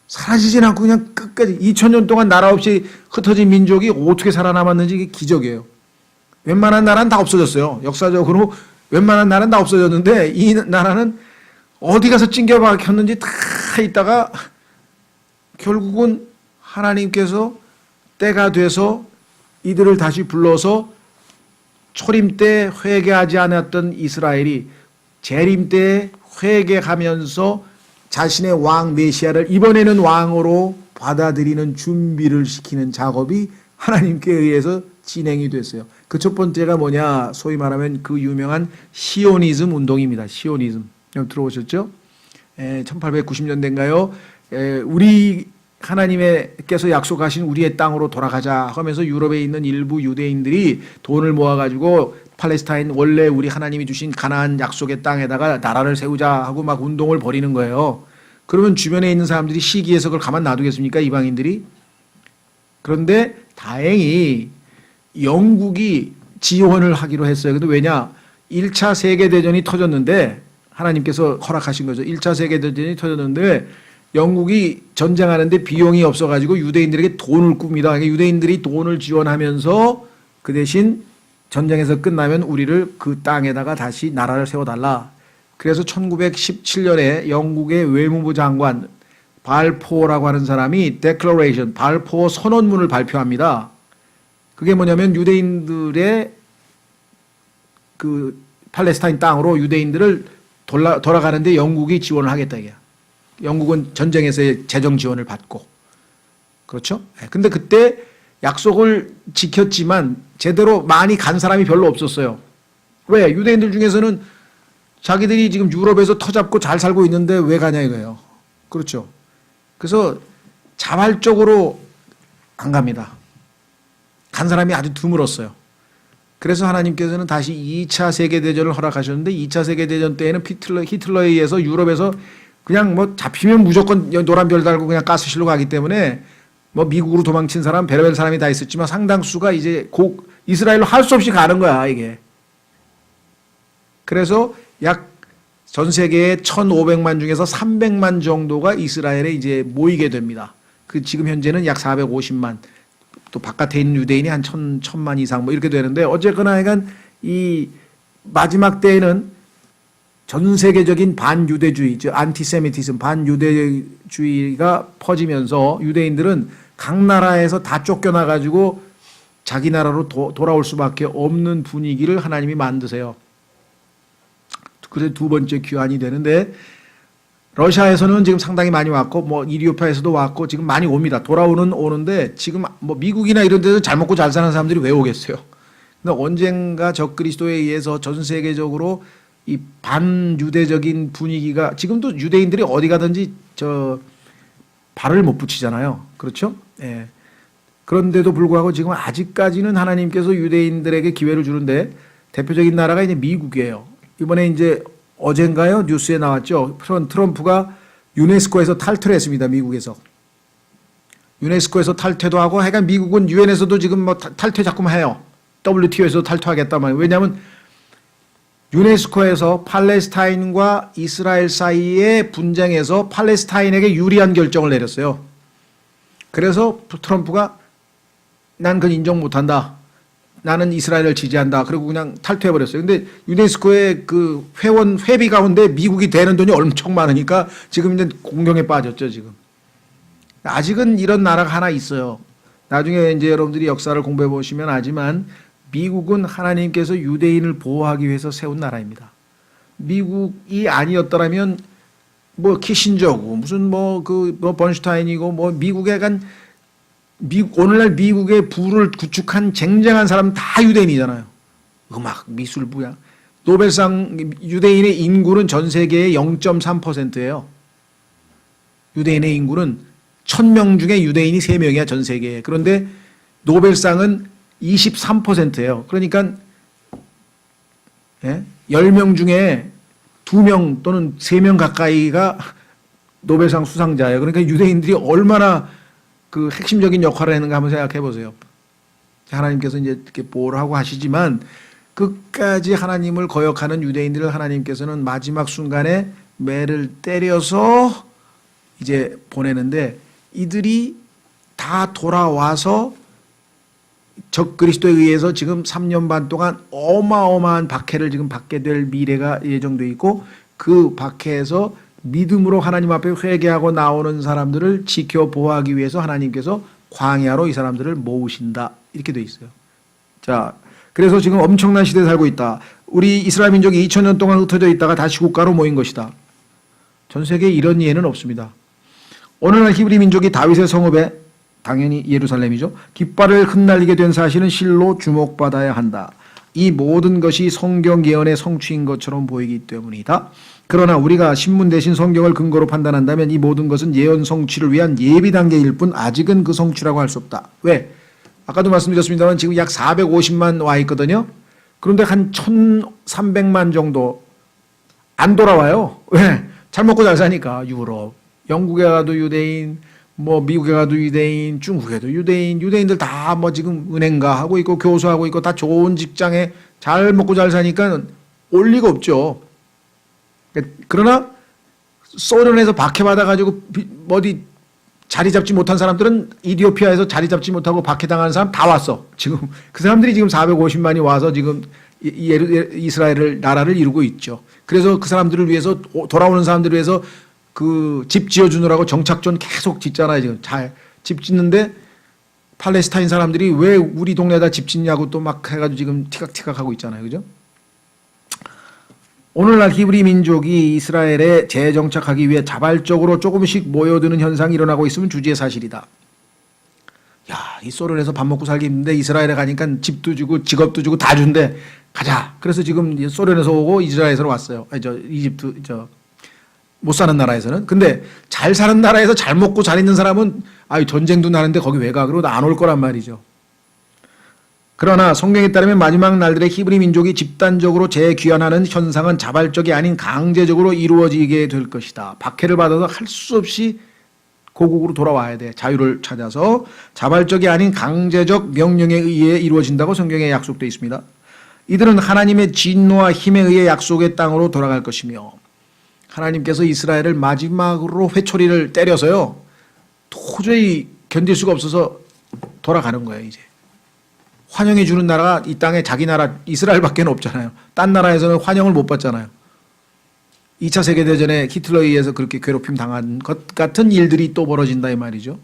S1: 사라지진 않고 그냥 끝까지 2000년 동안 나라 없이 흩어진 민족이 어떻게 살아남았는지 이게 기적이에요. 웬만한 나라는 다 없어졌어요. 역사적으로 웬만한 나라는 다 없어졌는데 이 나라는 어디 가서 찡겨박혔는지 다 있다가 결국은 하나님께서 때가 돼서 이들을 다시 불러서 초림 때 회개하지 않았던 이스라엘이 재림 때 회개하면서 자신의 왕 메시아를 이번에는 왕으로 받아들이는 준비를 시키는 작업이 하나님께 의해서 진행이 됐어요. 그 첫 번째가 뭐냐? 소위 말하면 그 유명한 시오니즘 운동입니다. 시오니즘. 들어보셨죠? 1890년대인가요? 우리 하나님께서 약속하신 우리의 땅으로 돌아가자 하면서 유럽에 있는 일부 유대인들이 돈을 모아가지고 팔레스타인 원래 우리 하나님이 주신 가나안 약속의 땅에다가 나라를 세우자 하고 막 운동을 벌이는 거예요. 그러면 주변에 있는 사람들이 시기해서 그걸 가만 놔두겠습니까? 이방인들이? 그런데 다행히 영국이 지원을 하기로 했어요. 근데 왜냐? 1차 세계대전이 터졌는데 하나님께서 허락하신 거죠. 1차 세계대전이 터졌는데 영국이 전쟁하는데 비용이 없어가지고 유대인들에게 돈을 꿉니다. 그러니까 유대인들이 돈을 지원하면서 그 대신 전쟁에서 끝나면 우리를 그 땅에다가 다시 나라를 세워달라. 그래서 1917년에 영국의 외무부 장관 발포라고 하는 사람이 Declaration, 발포 선언문을 발표합니다. 그게 뭐냐면 유대인들의 그 팔레스타인 땅으로 유대인들을 돌아가는데 영국이 지원을 하겠다 이게. 영국은 전쟁에서의 재정 지원을 받고. 그렇죠? 근데 그때 약속을 지켰지만 제대로 많이 간 사람이 별로 없었어요. 왜? 유대인들 중에서는 자기들이 지금 유럽에서 터잡고 잘 살고 있는데 왜 가냐 이거예요. 그렇죠? 그래서 자발적으로 안 갑니다. 간 사람이 아주 드물었어요. 그래서 하나님께서는 다시 2차 세계대전을 허락하셨는데 2차 세계대전 때에는 히틀러에 의해서 유럽에서 그냥 뭐 잡히면 무조건 노란 별 달고 그냥 가스실로 가기 때문에 뭐 미국으로 도망친 사람, 별의별 사람이 다 있었지만 상당수가 이제 이스라엘로 할 수 없이 가는 거야, 이게. 그래서 약 전 세계의 1,500만 중에서 300만 정도가 이스라엘에 이제 모이게 됩니다. 그 지금 현재는 약 450만. 또 바깥에 있는 유대인이 한 1,000만 이상 뭐 이렇게 되는데 어쨌거나 약간 이 마지막 때에는 전 세계적인 반유대주의, 즉 안티세미티즘, 반유대주의가 퍼지면서 유대인들은 각 나라에서 다 쫓겨나가지고 자기 나라로 돌아올 수밖에 없는 분위기를 하나님이 만드세요. 그래서 두 번째 귀환이 되는데 러시아에서는 지금 상당히 많이 왔고 뭐 이리오피아에서도 왔고 지금 많이 옵니다. 오는데 지금 뭐 미국이나 이런 데서 잘 먹고 잘 사는 사람들이 왜 오겠어요? 근데 언젠가 적그리스도에 의해서 전 세계적으로 이 반유대적인 분위기가 지금도 유대인들이 어디 가든지 발을 못 붙이잖아요. 그렇죠? 예. 그런데도 불구하고 지금 아직까지는 하나님께서 유대인들에게 기회를 주는데 대표적인 나라가 이제 미국이에요. 이번에 이제 어젠가요? 뉴스에 나왔죠. 트럼프가 유네스코에서 탈퇴를 했습니다. 미국에서. 유네스코에서 탈퇴도 하고 하여간 미국은 유엔에서도 지금 뭐 탈퇴 자꾸만 해요. WTO에서 탈퇴하겠다 말이에요. 왜냐하면 유네스코에서 팔레스타인과 이스라엘 사이의 분쟁에서 팔레스타인에게 유리한 결정을 내렸어요. 그래서 트럼프가 난 그건 인정 못한다. 나는 이스라엘을 지지한다. 그리고 그냥 탈퇴해버렸어요. 근데 유네스코의 그 회비 가운데 미국이 대는 돈이 엄청 많으니까 지금 이제 공경에 빠졌죠, 지금. 아직은 이런 나라가 하나 있어요. 나중에 이제 여러분들이 역사를 공부해 보시면 알지만 미국은 하나님께서 유대인을 보호하기 위해서 세운 나라입니다. 미국이 아니었더라면 뭐 키신저고 무슨 뭐 번슈타인이고 뭐 미국에 간 오늘날 미국의 부를 구축한 쟁쟁한 사람 다 유대인이잖아요. 음악, 미술, 부양. 노벨상 유대인의 인구는 전 세계의 0.3%예요. 유대인의 인구는 1000명 중에 유대인이 3명이야 전 세계에. 그런데 노벨상은 23%예요. 그러니까 10명 중에 2명 또는 3명 가까이가 노벨상 수상자예요. 그러니까 유대인들이 얼마나 그 핵심적인 역할을 했는가 한번 생각해 보세요. 하나님께서 이제 이렇게 보호를 하고 하시지만 끝까지 하나님을 거역하는 유대인들을 하나님께서는 마지막 순간에 매를 때려서 이제 보내는데 이들이 다 돌아와서 적 그리스도에 의해서 지금 3년 반 동안 어마어마한 박해를 지금 받게 될 미래가 예정되어 있고 그 박해에서 믿음으로 하나님 앞에 회개하고 나오는 사람들을 지켜 보호하기 위해서 하나님께서 광야로 이 사람들을 모으신다. 이렇게 되어 있어요. 자, 그래서 지금 엄청난 시대에 살고 있다. 우리 이스라엘 민족이 2000년 동안 흩어져 있다가 다시 국가로 모인 것이다. 전 세계에 이런 예는 없습니다. 오늘날 히브리 민족이 다윗의 성읍에 당연히 예루살렘이죠. 깃발을 흩날리게 된 사실은 실로 주목받아야 한다. 이 모든 것이 성경 예언의 성취인 것처럼 보이기 때문이다. 그러나 우리가 신문 대신 성경을 근거로 판단한다면 이 모든 것은 예언 성취를 위한 예비 단계일 뿐 아직은 그 성취라고 할 수 없다. 왜? 아까도 말씀드렸습니다만 지금 약 450만 와 있거든요. 그런데 한 1300만 정도 안 돌아와요. 왜? 잘 먹고 잘 사니까. 유럽, 영국에 가도 유대인, 뭐 미국에 가도 유대인, 중국에도 유대인, 유대인들 다 뭐 지금 은행가 하고 있고 교수하고 있고 다 좋은 직장에 잘 먹고 잘 사니까 올 리가 없죠. 그러나 소련에서 박해받아가지고 어디 자리 잡지 못한 사람들은 이디오피아에서 자리 잡지 못하고 박해당하는 사람 다 왔어. 지금 그 사람들이 지금 450만이 와서 지금 이스라엘을 나라를 이루고 있죠. 그래서 그 사람들을 위해서 돌아오는 사람들을 위해서 그 집 지어주느라고 정착존 계속 짓잖아요. 지금 잘 집 짓는데 팔레스타인 사람들이 왜 우리 동네에다 집 짓냐고 또 막 해가지고 지금 티각티각 하고 있잖아요. 그죠? 오늘날 히브리 민족이 이스라엘에 재정착하기 위해 자발적으로 조금씩 모여드는 현상이 일어나고 있으면 주지의 사실이다. 야, 이 소련에서 밥 먹고 살기 힘든데 이스라엘에 가니까 집도 주고 직업도 주고 다 준대. 가자. 그래서 지금 소련에서 오고 이스라엘에서 왔어요. 이집트 못 사는 나라에서는. 근데 잘 사는 나라에서 잘 먹고 잘 있는 사람은 전쟁도 나는데 거기 왜 가? 그러고 안 올 거란 말이죠. 그러나 성경에 따르면 마지막 날들의 히브리 민족이 집단적으로 재귀환하는 현상은 자발적이 아닌 강제적으로 이루어지게 될 것이다. 박해를 받아서 할 수 없이 고국으로 돌아와야 돼. 자유를 찾아서 자발적이 아닌 강제적 명령에 의해 이루어진다고 성경에 약속되어 있습니다. 이들은 하나님의 진노와 힘에 의해 약속의 땅으로 돌아갈 것이며 하나님께서 이스라엘을 마지막으로 회초리를 때려서요. 도저히 견딜 수가 없어서 돌아가는 거예요. 이제. 환영해 주는 나라가 이 땅에 자기 나라 이스라엘밖에 없잖아요. 딴 나라에서는 환영을 못 받잖아요. 2차 세계대전에 히틀러에 의해서 그렇게 괴롭힘 당한 것 같은 일들이 또 벌어진다 이 말이죠.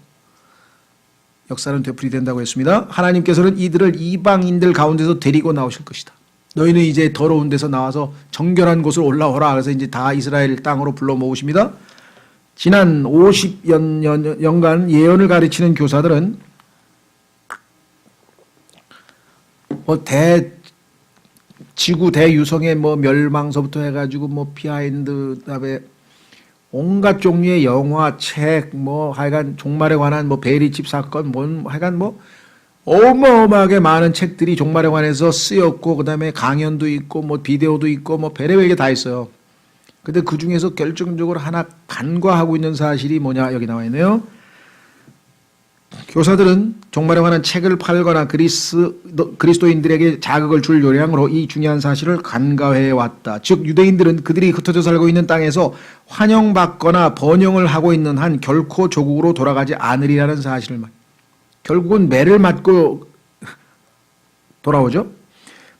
S1: 역사는 되풀이된다고 했습니다. 하나님께서는 이들을 이방인들 가운데서 데리고 나오실 것이다. 너희는 이제 더러운 데서 나와서 정결한 곳을 올라오라. 그래서 이제 다 이스라엘 땅으로 불러 모으십니다. 지난 50년간 예언을 가르치는 교사들은 지구 대유성의 멸망서부터 해가지고 비하인드 그다음에 온갖 종류의 영화, 책, 하여간 종말에 관한 베리집 사건, 하여간 어마어마하게 많은 책들이 종말에 관해서 쓰였고, 그 다음에 강연도 있고, 비디오도 있고, 별의별 게 다 있어요. 근데 그 중에서 결정적으로 하나 간과하고 있는 사실이 뭐냐, 여기 나와 있네요. 교사들은 종말에 관한 책을 팔거나 그리스도인들에게 자극을 줄 요량으로 이 중요한 사실을 간과해 왔다. 즉 유대인들은 그들이 흩어져 살고 있는 땅에서 환영받거나 번영을 하고 있는 한 결코 조국으로 돌아가지 않으리라는 사실을 결국은 매를 맞고 돌아오죠.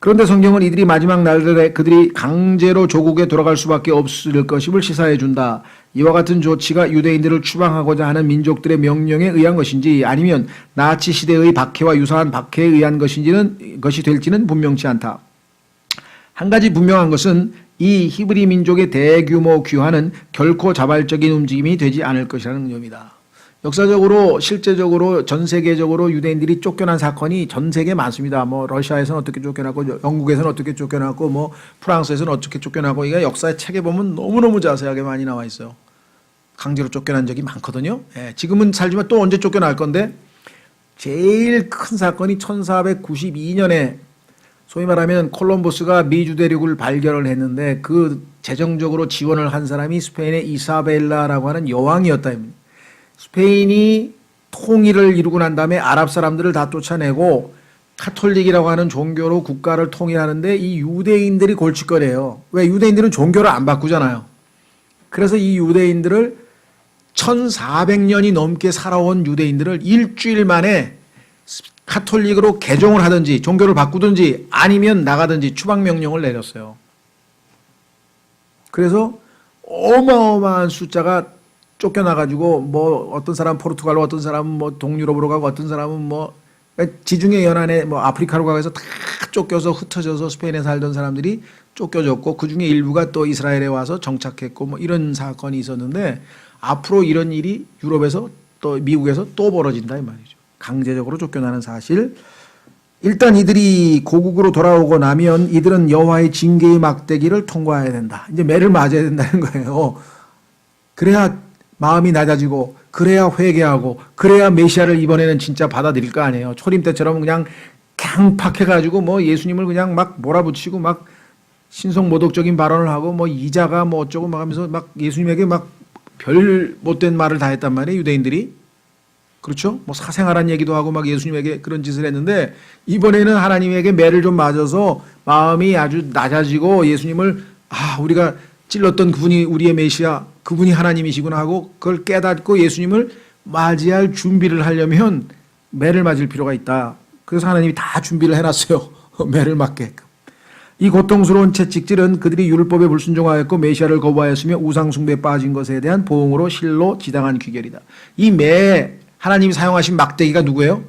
S1: 그런데 성경은 이들이 마지막 날들에 그들이 강제로 조국에 돌아갈 수밖에 없을 것임을 시사해 준다. 이와 같은 조치가 유대인들을 추방하고자 하는 민족들의 명령에 의한 것인지 아니면 나치 시대의 박해와 유사한 박해에 의한 것이 될지는 분명치 않다. 한 가지 분명한 것은 이 히브리 민족의 대규모 귀환은 결코 자발적인 움직임이 되지 않을 것이라는 점이다. 역사적으로 실제적으로 전 세계적으로 유대인들이 쫓겨난 사건이 전 세계에 많습니다. 뭐 러시아에서는 어떻게 쫓겨났고 영국에서는 어떻게 쫓겨났고 뭐 프랑스에서는 어떻게 쫓겨나고 이게 역사의 책에 보면 너무너무 자세하게 많이 나와 있어요. 강제로 쫓겨난 적이 많거든요. 예, 지금은 살지만 또 언제 쫓겨날 건데 제일 큰 사건이 1492년에 소위 말하면 콜럼버스가 미주 대륙을 발견을 했는데 그 재정적으로 지원을 한 사람이 스페인의 이사벨라라고 하는 여왕이었다. 스페인이 통일을 이루고 난 다음에 아랍 사람들을 다 쫓아내고 카톨릭이라고 하는 종교로 국가를 통일하는데 이 유대인들이 골칫거려요. 왜? 유대인들은 종교를 안 바꾸잖아요. 그래서 이 유대인들을 1400년이 넘게 살아온 유대인들을 일주일 만에 카톨릭으로 개종을 하든지 종교를 바꾸든지 아니면 나가든지 추방명령을 내렸어요. 그래서 어마어마한 숫자가 쫓겨나가지고 뭐 어떤 사람 포르투갈로 어떤 사람은 뭐 동유럽으로 가고 어떤 사람은 뭐 지중해 연안에 뭐 아프리카로 가서 다 쫓겨서 흩어져서 스페인에 살던 사람들이 쫓겨졌고 그중에 일부가 또 이스라엘에 와서 정착했고 뭐 이런 사건이 있었는데 앞으로 이런 일이 유럽에서 또 미국에서 또 벌어진다 이 말이죠. 강제적으로 쫓겨나는 사실. 일단 이들이 고국으로 돌아오고 나면 이들은 여호와의 징계의 막대기를 통과해야 된다. 이제 매를 맞아야 된다는 거예요. 그래야 마음이 낮아지고 그래야 회개하고 그래야 메시아를 이번에는 진짜 받아들일 거 아니에요. 초림 때처럼 그냥 강팍해가지고 뭐 예수님을 그냥 막 몰아붙이고 막 신성모독적인 발언을 하고 뭐 이자가 뭐 어쩌고 막 하면서 막 예수님에게 막 별 못된 말을 다 했단 말이에요. 유대인들이. 그렇죠? 뭐 사생활한 얘기도 하고 막 예수님에게 그런 짓을 했는데 이번에는 하나님에게 매를 좀 맞아서 마음이 아주 낮아지고 예수님을 우리가 찔렀던 그분이 우리의 메시아 그분이 하나님이시구나 하고 그걸 깨닫고 예수님을 맞이할 준비를 하려면 매를 맞을 필요가 있다. 그래서 하나님이 다 준비를 해놨어요. 매를 맞게끔. 이 고통스러운 채찍질은 그들이 율법에 불순종하였고 메시아를 거부하였으며 우상숭배에 빠진 것에 대한 보응으로 실로 지당한 귀결이다. 이 매 하나님이 사용하신 막대기가 누구예요?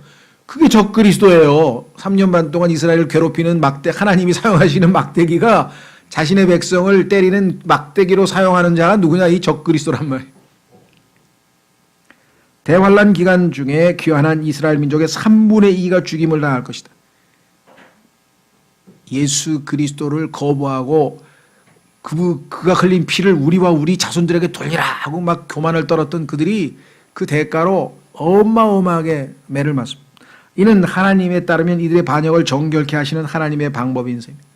S1: 그게 적그리스도예요. 3년 반 동안 이스라엘을 괴롭히는 하나님이 사용하시는 막대기가 자신의 백성을 때리는 막대기로 사용하는 자가 누구냐? 이 적그리스도란 말이에요. 대환란 기간 중에 귀환한 이스라엘 민족의 3분의 2가 죽임을 당할 것이다. 예수 그리스도를 거부하고 그가 흘린 피를 우리와 우리 자손들에게 돌리라 하고 막 교만을 떨었던 그들이 그 대가로 어마어마하게 매를 맞습니다. 이는 하나님에 따르면 이들의 반역을 정결케 하시는 하나님의 방법인 셈입니다.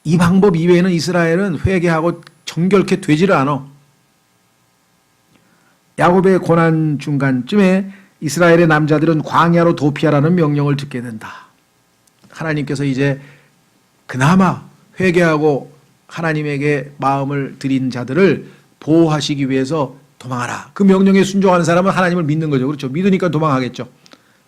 S1: 이 방법 이외에는 이스라엘은 회개하고 정결케 되지를 않아. 야곱의 고난 중간쯤에 이스라엘의 남자들은 광야로 도피하라는 명령을 듣게 된다. 하나님께서 이제 그나마 회개하고 하나님에게 마음을 들인 자들을 보호하시기 위해서 도망하라. 그 명령에 순종하는 사람은 하나님을 믿는 거죠. 그렇죠. 믿으니까 도망하겠죠.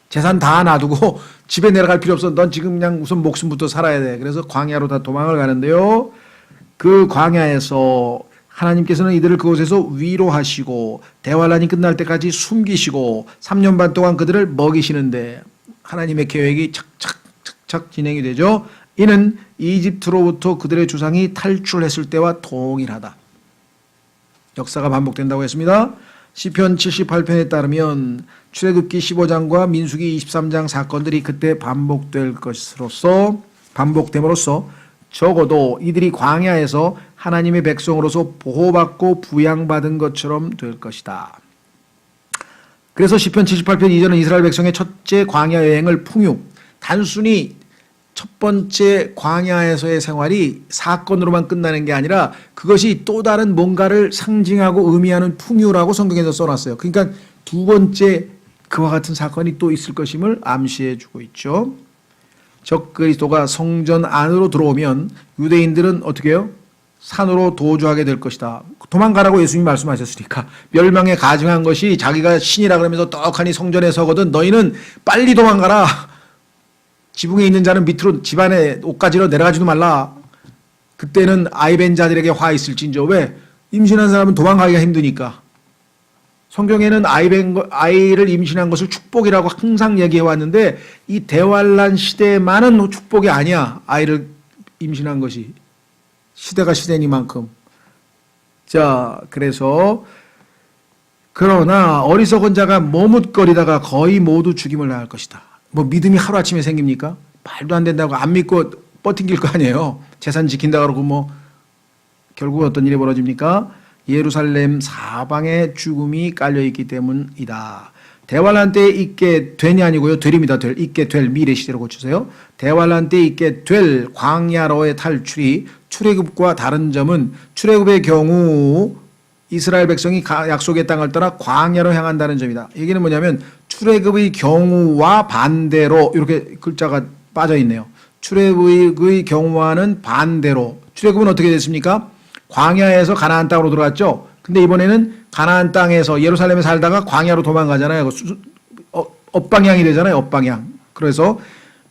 S1: 재산 다 놔두고 집에 내려갈 필요 없어. 넌 지금 그냥 우선 목숨부터 살아야 돼. 그래서 광야로 다 도망을 가는데요. 그 광야에서 하나님께서는 이들을 그곳에서 위로하시고 대환란이 끝날 때까지 숨기시고 3년 반 동안 그들을 먹이시는데 하나님의 계획이 착착착착 진행이 되죠. 이는 이집트로부터 그들의 조상이 탈출했을 때와 동일하다. 역사가 반복된다고 했습니다. 시편 78편에 따르면 출애굽기 15장과 민수기 23장 사건들이 그때 반복됨으로써 적어도 이들이 광야에서 하나님의 백성으로서 보호받고 부양받은 것처럼 될 것이다. 그래서 시편 78편 이전은 이스라엘 백성의 첫째 광야 여행을 단순히 첫 번째 광야에서의 생활이 사건으로만 끝나는 게 아니라 그것이 또 다른 뭔가를 상징하고 의미하는 풍요라고 성경에서 써놨어요. 그러니까 두 번째 그와 같은 사건이 또 있을 것임을 암시해 주고 있죠. 적그리스도가 성전 안으로 들어오면 유대인들은 어떻게 해요? 산으로 도주하게 될 것이다. 도망가라고 예수님이 말씀하셨으니까 멸망에 가증한 것이 자기가 신이라 그러면서 떡하니 성전에 서거든 너희는 빨리 도망가라. 지붕에 있는 자는 밑으로 집안에 옷가지로 내려가지도 말라. 그때는 아이 벤 자들에게 화 있을진저. 왜? 임신한 사람은 도망가기가 힘드니까. 성경에는 아이를 임신한 것을 축복이라고 항상 얘기해 왔는데 이 대환란 시대만은 축복이 아니야. 아이를 임신한 것이. 시대가 시대니만큼. 자, 그래서 그러나 어리석은 자가 머뭇거리다가 거의 모두 죽임을 당할 것이다. 뭐 믿음이 하루아침에 생깁니까? 말도 안 된다고 안 믿고 버팅길 거 아니에요. 재산 지킨다 그러고 뭐 결국 어떤 일이 벌어집니까? 예루살렘 사방에 죽음이 깔려있기 때문이다. 대환란 때에 있게 되니 아니고요. 될입니다. 있게 될 미래 시대로 고치세요. 대환란 때에 있게 될 광야로의 탈출이 출애굽과 다른 점은 출애굽의 경우 이스라엘 백성이 약속의 땅을 떠나 광야로 향한다는 점이다. 얘기는 뭐냐면 출애굽의 경우와 반대로 이렇게 글자가 빠져 있네요. 출애굽의 경우와는 반대로. 출애굽은 어떻게 됐습니까? 광야에서 가나안 땅으로 들어갔죠. 근데 이번에는 가나안 땅에서 예루살렘에 살다가 광야로 도망가잖아요. 엇방향이 되잖아요. 엇방향. 그래서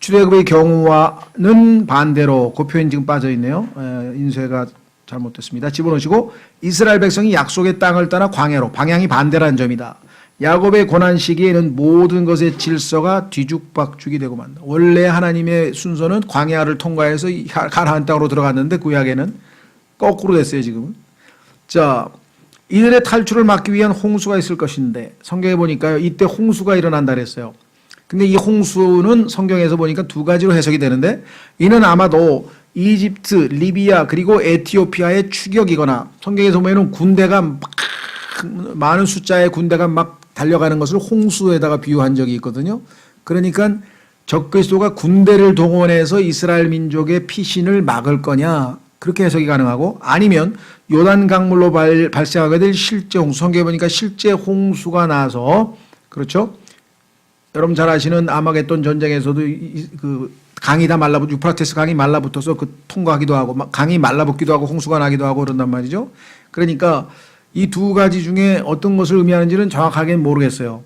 S1: 출애굽의 경우와는 반대로 그 표현 지금 빠져 있네요. 인쇄가 잘못됐습니다. 집어넣으시고 이스라엘 백성이 약속의 땅을 떠나 광야로 방향이 반대라는 점이다. 야곱의 고난 시기에는 모든 것의 질서가 뒤죽박죽이 되고 만다. 원래 하나님의 순서는 광야를 통과해서 가나안 땅으로 들어갔는데 구약에는 거꾸로 됐어요 지금은. 자, 이들의 탈출을 막기 위한 홍수가 있을 것인데 성경에 보니까요 이때 홍수가 일어난다 그랬어요. 근데 이 홍수는 성경에서 보니까 두 가지로 해석이 되는데 이는 아마도 이집트, 리비아 그리고 에티오피아의 추격이거나 성경에서 보면 군대가 막 많은 숫자의 군대가 막 달려가는 것을 홍수에다가 비유한 적이 있거든요. 그러니까 적그리스도가 군대를 동원해서 이스라엘 민족의 피신을 막을 거냐 그렇게 해석이 가능하고 아니면 요단 강물로 발생하게 될 실제 홍수. 성경에 보니까 실제 홍수가 나서 그렇죠. 여러분 잘 아시는 아마겟돈 전쟁에서도 그 강이 다 말라붙 유프라테스 강이 말라붙어서 그 통과하기도 하고 강이 말라붙기도 하고 홍수가 나기도 하고 그런단 말이죠. 그러니까 이 두 가지 중에 어떤 것을 의미하는지는 정확하게 모르겠어요.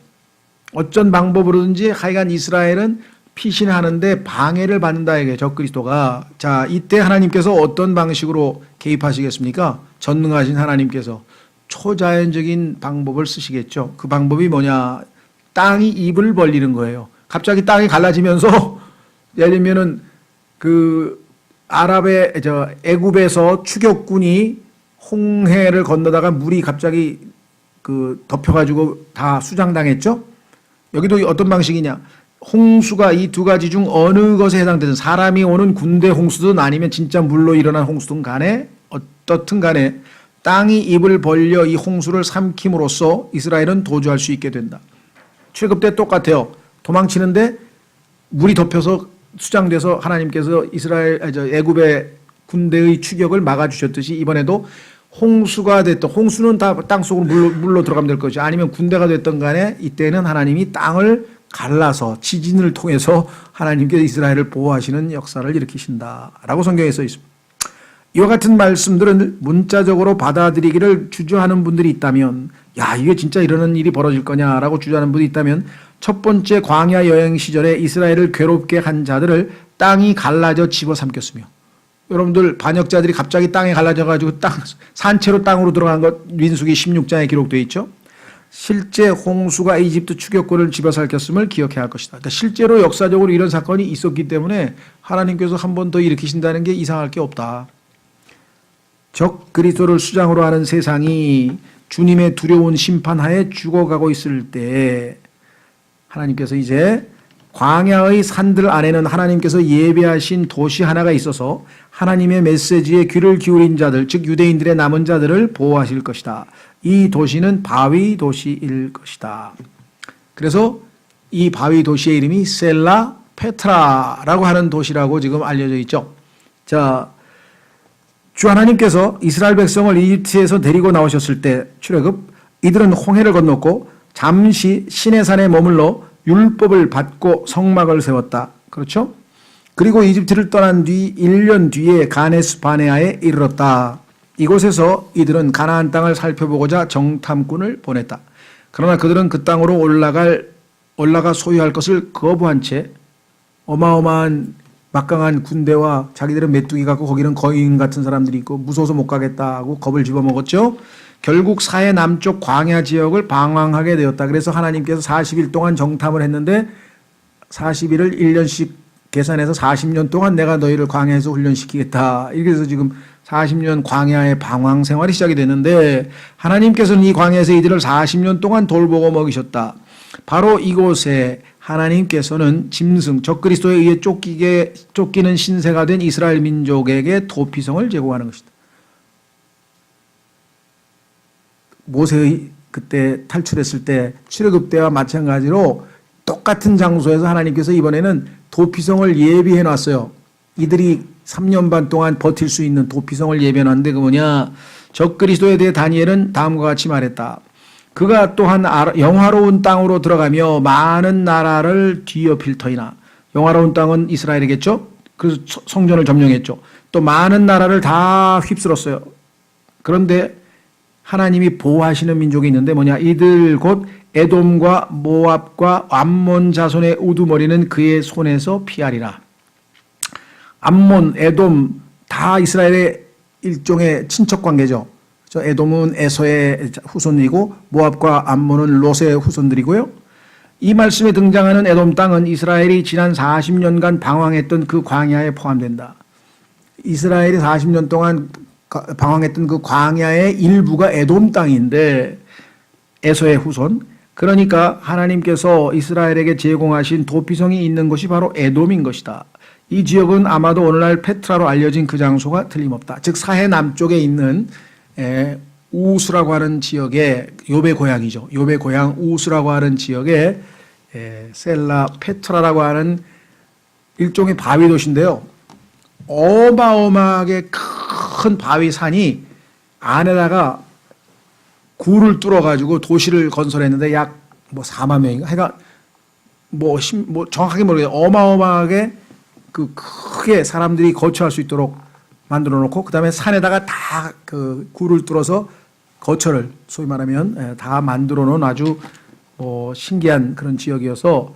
S1: 어쩐 방법으로든지 하여간 이스라엘은 피신하는데 방해를 받는다 이게 적그리스도가. 자, 이때 하나님께서 어떤 방식으로 개입하시겠습니까? 전능하신 하나님께서 초자연적인 방법을 쓰시겠죠. 그 방법이 뭐냐? 땅이 입을 벌리는 거예요. 갑자기 땅이 갈라지면서 예를 들면은 그 애굽에서 추격군이 홍해를 건너다가 물이 갑자기 그 덮여가지고 다 수장당했죠. 여기도 어떤 방식이냐? 홍수가 이 두 가지 중 어느 것에 해당되든 사람이 오는 군대 홍수든 아니면 진짜 물로 일어난 홍수든 간에 어떻든 간에 땅이 입을 벌려 이 홍수를 삼킴으로써 이스라엘은 도주할 수 있게 된다. 출애굽 때 똑같아요. 도망치는데 물이 덮여서 수장돼서 하나님께서 애굽의 군대의 추격을 막아주셨듯이 이번에도 홍수가 됐던 홍수는 다 땅속으로 물로 들어가면 될 것이 아니면 군대가 됐던 간에 이때는 하나님이 땅을 갈라서 지진을 통해서 하나님께서 이스라엘을 보호하시는 역사를 일으키신다라고 성경에 써 있습니다. 이와 같은 말씀들은 문자적으로 받아들이기를 주저하는 분들이 있다면 야 이게 진짜 이러는 일이 벌어질 거냐라고 주저하는 분이 있다면 첫 번째 광야 여행 시절에 이스라엘을 괴롭게 한 자들을 땅이 갈라져 집어삼켰으며 여러분들 반역자들이 갑자기 땅에 갈라져가지고 산채로 땅으로 들어간 것 민수기 16장에 기록되어 있죠. 실제 홍수가 이집트 추격군을 집어삼켰음을 기억해야 할 것이다. 그러니까 실제로 역사적으로 이런 사건이 있었기 때문에 하나님께서 한 번 더 일으키신다는 게 이상할 게 없다. 적 그리스도를 수장으로 하는 세상이 주님의 두려운 심판하에 죽어가고 있을 때 하나님께서 이제 광야의 산들 안에는 하나님께서 예배하신 도시 하나가 있어서 하나님의 메시지에 귀를 기울인 자들, 즉 유대인들의 남은 자들을 보호하실 것이다. 이 도시는 바위 도시일 것이다. 그래서 이 바위 도시의 이름이 셀라 페트라라고 하는 도시라고 지금 알려져 있죠. 자, 주 하나님께서 이스라엘 백성을 이집트에서 데리고 나오셨을 때 출애굽 이들은 홍해를 건넜고 잠시 시내산에 머물러 율법을 받고 성막을 세웠다. 그렇죠? 그리고 이집트를 떠난 뒤 1년 뒤에 가네스 바네아에 이르렀다. 이곳에서 이들은 가나안 땅을 살펴보고자 정탐꾼을 보냈다. 그러나 그들은 그 땅으로 올라가 소유할 것을 거부한 채 어마어마한 막강한 군대와 자기들은 메뚜기 갖고 거기는 거인 같은 사람들이 있고 무서워서 못 가겠다 하고 겁을 집어먹었죠. 결국 사해 남쪽 광야 지역을 방황하게 되었다. 그래서 하나님께서 40일 동안 정탐을 했는데 40일을 1년씩 계산해서 40년 동안 내가 너희를 광야에서 훈련시키겠다. 이래서 지금 40년 광야의 방황 생활이 시작이 됐는데 하나님께서는 이 광야에서 이들을 40년 동안 돌보고 먹이셨다. 바로 이곳에 하나님께서는 짐승, 적그리스도에 의해 쫓기는 신세가 된 이스라엘 민족에게 도피성을 제공하는 것이다. 모세의 그때 탈출했을 때 출애굽 때와 마찬가지로 똑같은 장소에서 하나님께서 이번에는 도피성을 예비해 놨어요. 이들이 3년 반 동안 버틸 수 있는 도피성을 예비해 놨는데 그 뭐냐, 적그리스도에 대해 다니엘은 다음과 같이 말했다. 그가 또한 영화로운 땅으로 들어가며 많은 나라를 뒤엎일 터이나. 영화로운 땅은 이스라엘이겠죠. 그래서 성전을 점령했죠. 또 많은 나라를 다 휩쓸었어요. 그런데 하나님이 보호하시는 민족이 있는데 뭐냐, 이들 곧 에돔과 모압과 암몬 자손의 우두머리는 그의 손에서 피하리라. 암몬, 에돔 다 이스라엘의 일종의 친척 관계죠. 에돔은 에서의 후손이고 모압과 암몬은 롯의 후손들이고요. 이 말씀에 등장하는 에돔 땅은 이스라엘이 지난 40년간 방황했던 그 광야에 포함된다. 이스라엘이 40년 동안 방황했던 그 광야의 일부가 에돔 땅인데 에서의 후손. 그러니까 하나님께서 이스라엘에게 제공하신 도피성이 있는 곳이 바로 에돔인 것이다. 이 지역은 아마도 오늘날 페트라로 알려진 그 장소가 틀림없다. 즉 사해 남쪽에 있는 우스라고 하는 지역에, 욥의 고향이죠. 욥의 고향 우스라고 하는 지역에 셀라 페트라라고 하는 일종의 바위 도시인데요. 어마어마하게 큰 바위 산이 안에다가 굴을 뚫어가지고 도시를 건설했는데 약 뭐 4만 명인가? 해가 뭐 정확하게 모르겠어요. 어마어마하게 그 크게 사람들이 거처할 수 있도록 만들어 놓고 그 다음에 산에다가 다 그 굴을 뚫어서 거처를 소위 말하면 다 만들어 놓은 아주 신기한 그런 지역이어서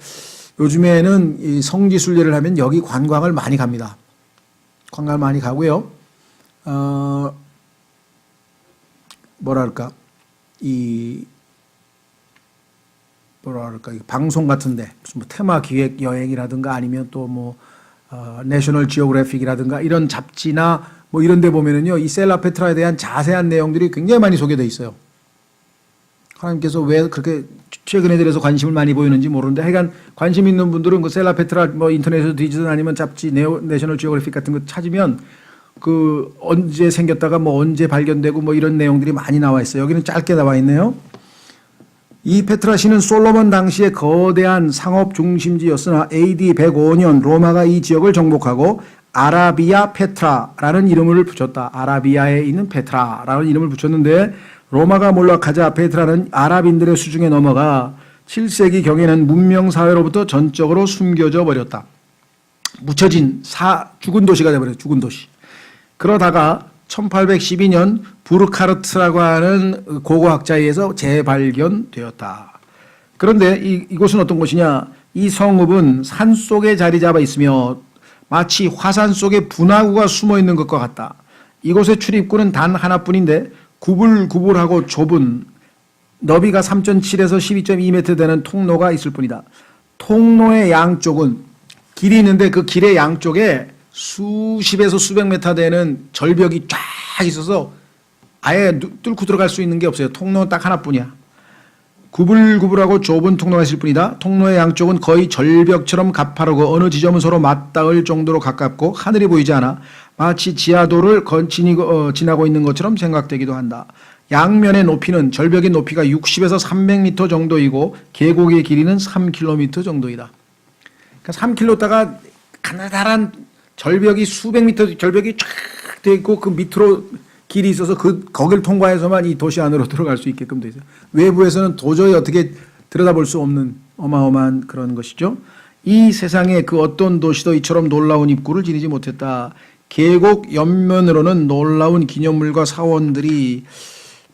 S1: 요즘에는 이 성지순례를 하면 여기 관광을 많이 갑니다. 관광을 많이 가고요. 뭐랄까 이 방송 같은데 무슨 뭐 테마 기획 여행이라든가 아니면 또 뭐 내셔널 지오그래픽이라든가 이런 잡지나 뭐 이런 데 보면은요, 이 셀라 페트라에 대한 자세한 내용들이 굉장히 많이 소개되어 있어요. 하나님께서 왜 그렇게 최근에 들어서 관심을 많이 보이는지 모르는데 하여간 관심 있는 분들은 그 셀라 페트라 뭐 인터넷에서 뒤지든 아니면 잡지 내셔널 지오그래픽 같은 거 찾으면 그 언제 생겼다가 뭐 언제 발견되고 뭐 이런 내용들이 많이 나와 있어요. 여기는 짧게 나와 있네요. 이 페트라시는 솔로몬 당시의 거대한 상업 중심지였으나 AD 105년 로마가 이 지역을 정복하고 아라비아 페트라라는 이름을 붙였다. 아라비아에 있는 페트라라는 이름을 붙였는데 로마가 몰락하자 페트라는 아랍인들의 수중에 넘어가 7세기 경에는 문명사회로부터 전적으로 숨겨져 버렸다. 묻혀진 죽은 도시가 되어버렸어요. 죽은 도시. 그러다가 1812년 부르카르트라고 하는 고고학자에 의해서 재발견되었다. 그런데 이곳은 어떤 곳이냐? 이 성읍은 산 속에 자리 잡아 있으며 마치 화산 속에 분화구가 숨어 있는 것과 같다. 이곳의 출입구는 단 하나뿐인데 구불구불하고 좁은 너비가 3.7에서 12.2m 되는 통로가 있을 뿐이다. 통로의 양쪽은 길이 있는데 그 길의 양쪽에 수십에서 수백 미터 되는 절벽이 쫙 있어서 아예 뚫고 들어갈 수 있는 게 없어요. 통로는 딱 하나뿐이야. 구불구불하고 좁은 통로가 있을 뿐이다. 통로의 양쪽은 거의 절벽처럼 가파르고 어느 지점은 서로 맞닿을 정도로 가깝고 하늘이 보이지 않아 마치 지하도를 지나고 있는 것처럼 생각되기도 한다. 양면의 높이는 절벽의 높이가 60에서 300m 정도이고 계곡의 길이는 3km 정도이다. 그러니까 3km다가 가나다란 절벽이 수백 미터 절벽이 쫙 돼 있고 그 밑으로 길이 있어서 거기를 통과해서만 이 도시 안으로 들어갈 수 있게끔 돼 있어요. 외부에서는 도저히 어떻게 들여다볼 수 없는 어마어마한 그런 것이죠. 이 세상에 그 어떤 도시도 이처럼 놀라운 입구를 지니지 못했다. 계곡 옆면으로는 놀라운 기념물과 사원들이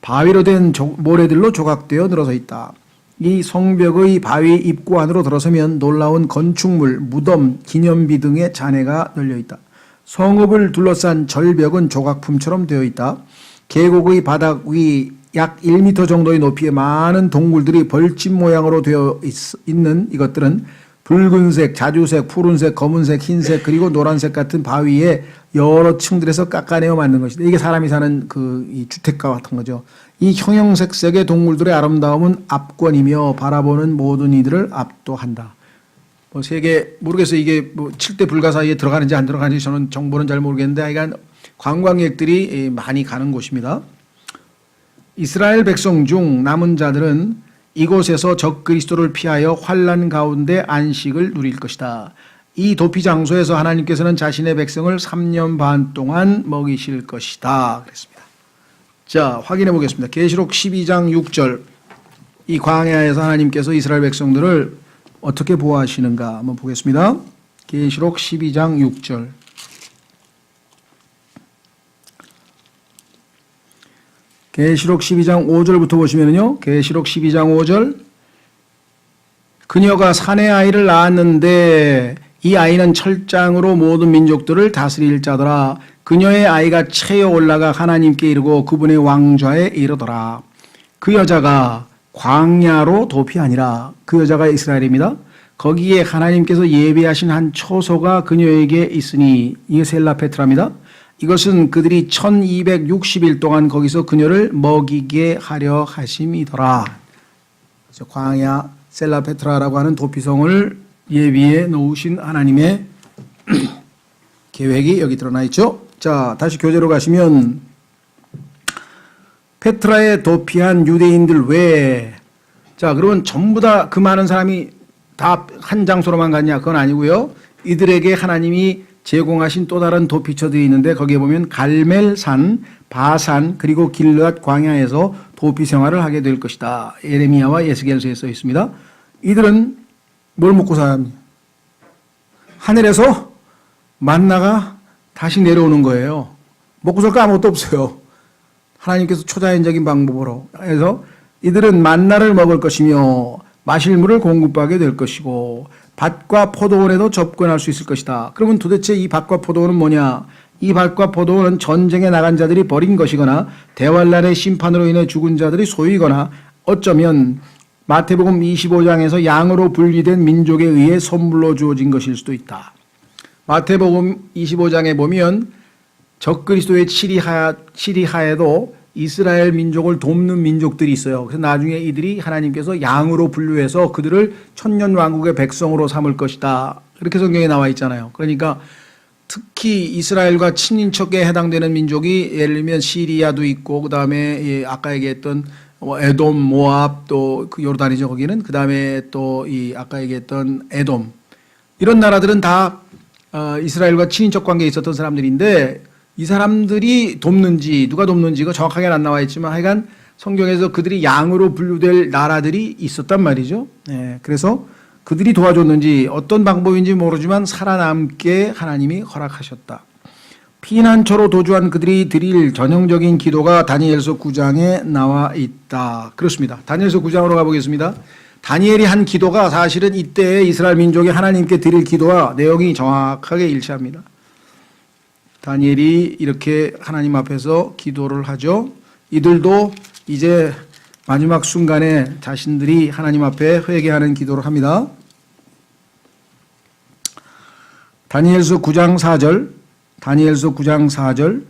S1: 바위로 된 모래들로 조각되어 늘어서 있다. 이 성벽의 바위 입구 안으로 들어서면 놀라운 건축물, 무덤, 기념비 등의 잔해가 널려 있다. 성읍을 둘러싼 절벽은 조각품처럼 되어 있다. 계곡의 바닥 위 약 1m 정도의 높이의 많은 동굴들이 벌집 모양으로 되어 있는 이것들은 붉은색, 자주색, 푸른색, 검은색, 흰색 그리고 노란색 같은 바위에 여러 층들에서 깎아내어 만든 것이다. 이게 사람이 사는 이 주택가 같은 거죠. 이 형형색색의 동굴들의 아름다움은 압권이며 바라보는 모든 이들을 압도한다. 뭐 세계 모르겠어요. 이게 뭐 7대 불가 사이에 들어가는지 안 들어가는지 저는 정보는 잘 모르겠는데 하여간 관광객들이 많이 가는 곳입니다. 이스라엘 백성 중 남은 자들은 이곳에서 적그리스도를 피하여 환난 가운데 안식을 누릴 것이다. 이 도피 장소에서 하나님께서는 자신의 백성을 3년 반 동안 먹이실 것이다. 그랬습니다. 자, 확인해 보겠습니다. 계시록 12장 6절. 이 광야에서 하나님께서 이스라엘 백성들을 어떻게 보호하시는가 한번 보겠습니다. 계시록 12장 6절. 계시록 12장 5절부터 보시면요. 계시록 12장 5절. 그녀가 사내 아이를 낳았는데 이 아이는 철장으로 모든 민족들을 다스릴 자더라. 그녀의 아이가 채어 올라가 하나님께 이르고 그분의 왕좌에 이르더라. 그 여자가 광야로 도피하니라. 그 여자가 이스라엘입니다. 거기에 하나님께서 예비하신 한 초소가 그녀에게 있으니 이게 셀라페트라입니다. 이것은 그들이 1260일 동안 거기서 그녀를 먹이게 하려 하심이더라. 광야 셀라페트라라고 하는 도피성을 예비해 놓으신 하나님의 계획이 여기 드러나 있죠. 자, 다시 교재로 가시면 페트라에 도피한 유대인들 외에 자, 그러면 전부 다 그 많은 사람이 다 한 장소로만 갔냐? 그건 아니고요. 이들에게 하나님이 제공하신 또 다른 도피처들이 있는데 거기에 보면 갈멜산, 바산 그리고 길르앗 광야에서 도피 생활을 하게 될 것이다. 예레미야와 예스겔서에 써 있습니다. 이들은 뭘 먹고 삽니까? 하늘에서 만나가 다시 내려오는 거예요. 먹고 살 거 아무것도 없어요. 하나님께서 초자연적인 방법으로 해서 이들은 만나를 먹을 것이며 마실 물을 공급하게 될 것이고 밭과 포도원에도 접근할 수 있을 것이다. 그러면 도대체 이 밭과 포도원은 뭐냐? 이 밭과 포도원은 전쟁에 나간 자들이 버린 것이거나 대환란의 심판으로 인해 죽은 자들이 소유이거나 어쩌면 마태복음 25장에서 양으로 분리된 민족에 의해 선물로 주어진 것일 수도 있다. 마태복음 25장에 보면 적그리스도의 치리하에도 이스라엘 민족을 돕는 민족들이 있어요. 그래서 나중에 이들이 하나님께서 양으로 분류해서 그들을 천년 왕국의 백성으로 삼을 것이다. 그렇게 성경에 나와 있잖아요. 그러니까 특히 이스라엘과 친인척에 해당되는 민족이 예를 들면 시리아도 있고 그다음에 아까 얘기했던 에돔, 모압 또 그 요르단이죠. 거기는 그다음에 또 이 아까 얘기했던 에돔 이런 나라들은 다 이스라엘과 친인척 관계에 있었던 사람들인데 이 사람들이 돕는지 누가 돕는지가 정확하게는 안 나와 있지만 하여간 성경에서 그들이 양으로 분류될 나라들이 있었단 말이죠. 네, 그래서 그들이 도와줬는지 어떤 방법인지 모르지만 살아남게 하나님이 허락하셨다. 피난처로 도주한 그들이 드릴 전형적인 기도가 다니엘서 9장에 나와 있다. 그렇습니다. 다니엘서 9장으로 가보겠습니다. 다니엘이 한 기도가 사실은 이때 이스라엘 민족이 하나님께 드릴 기도와 내용이 정확하게 일치합니다. 다니엘이 이렇게 하나님 앞에서 기도를 하죠. 이들도 이제 마지막 순간에 자신들이 하나님 앞에 회개하는 기도를 합니다. 다니엘서 9장 4절, 다니엘서 9장 4절.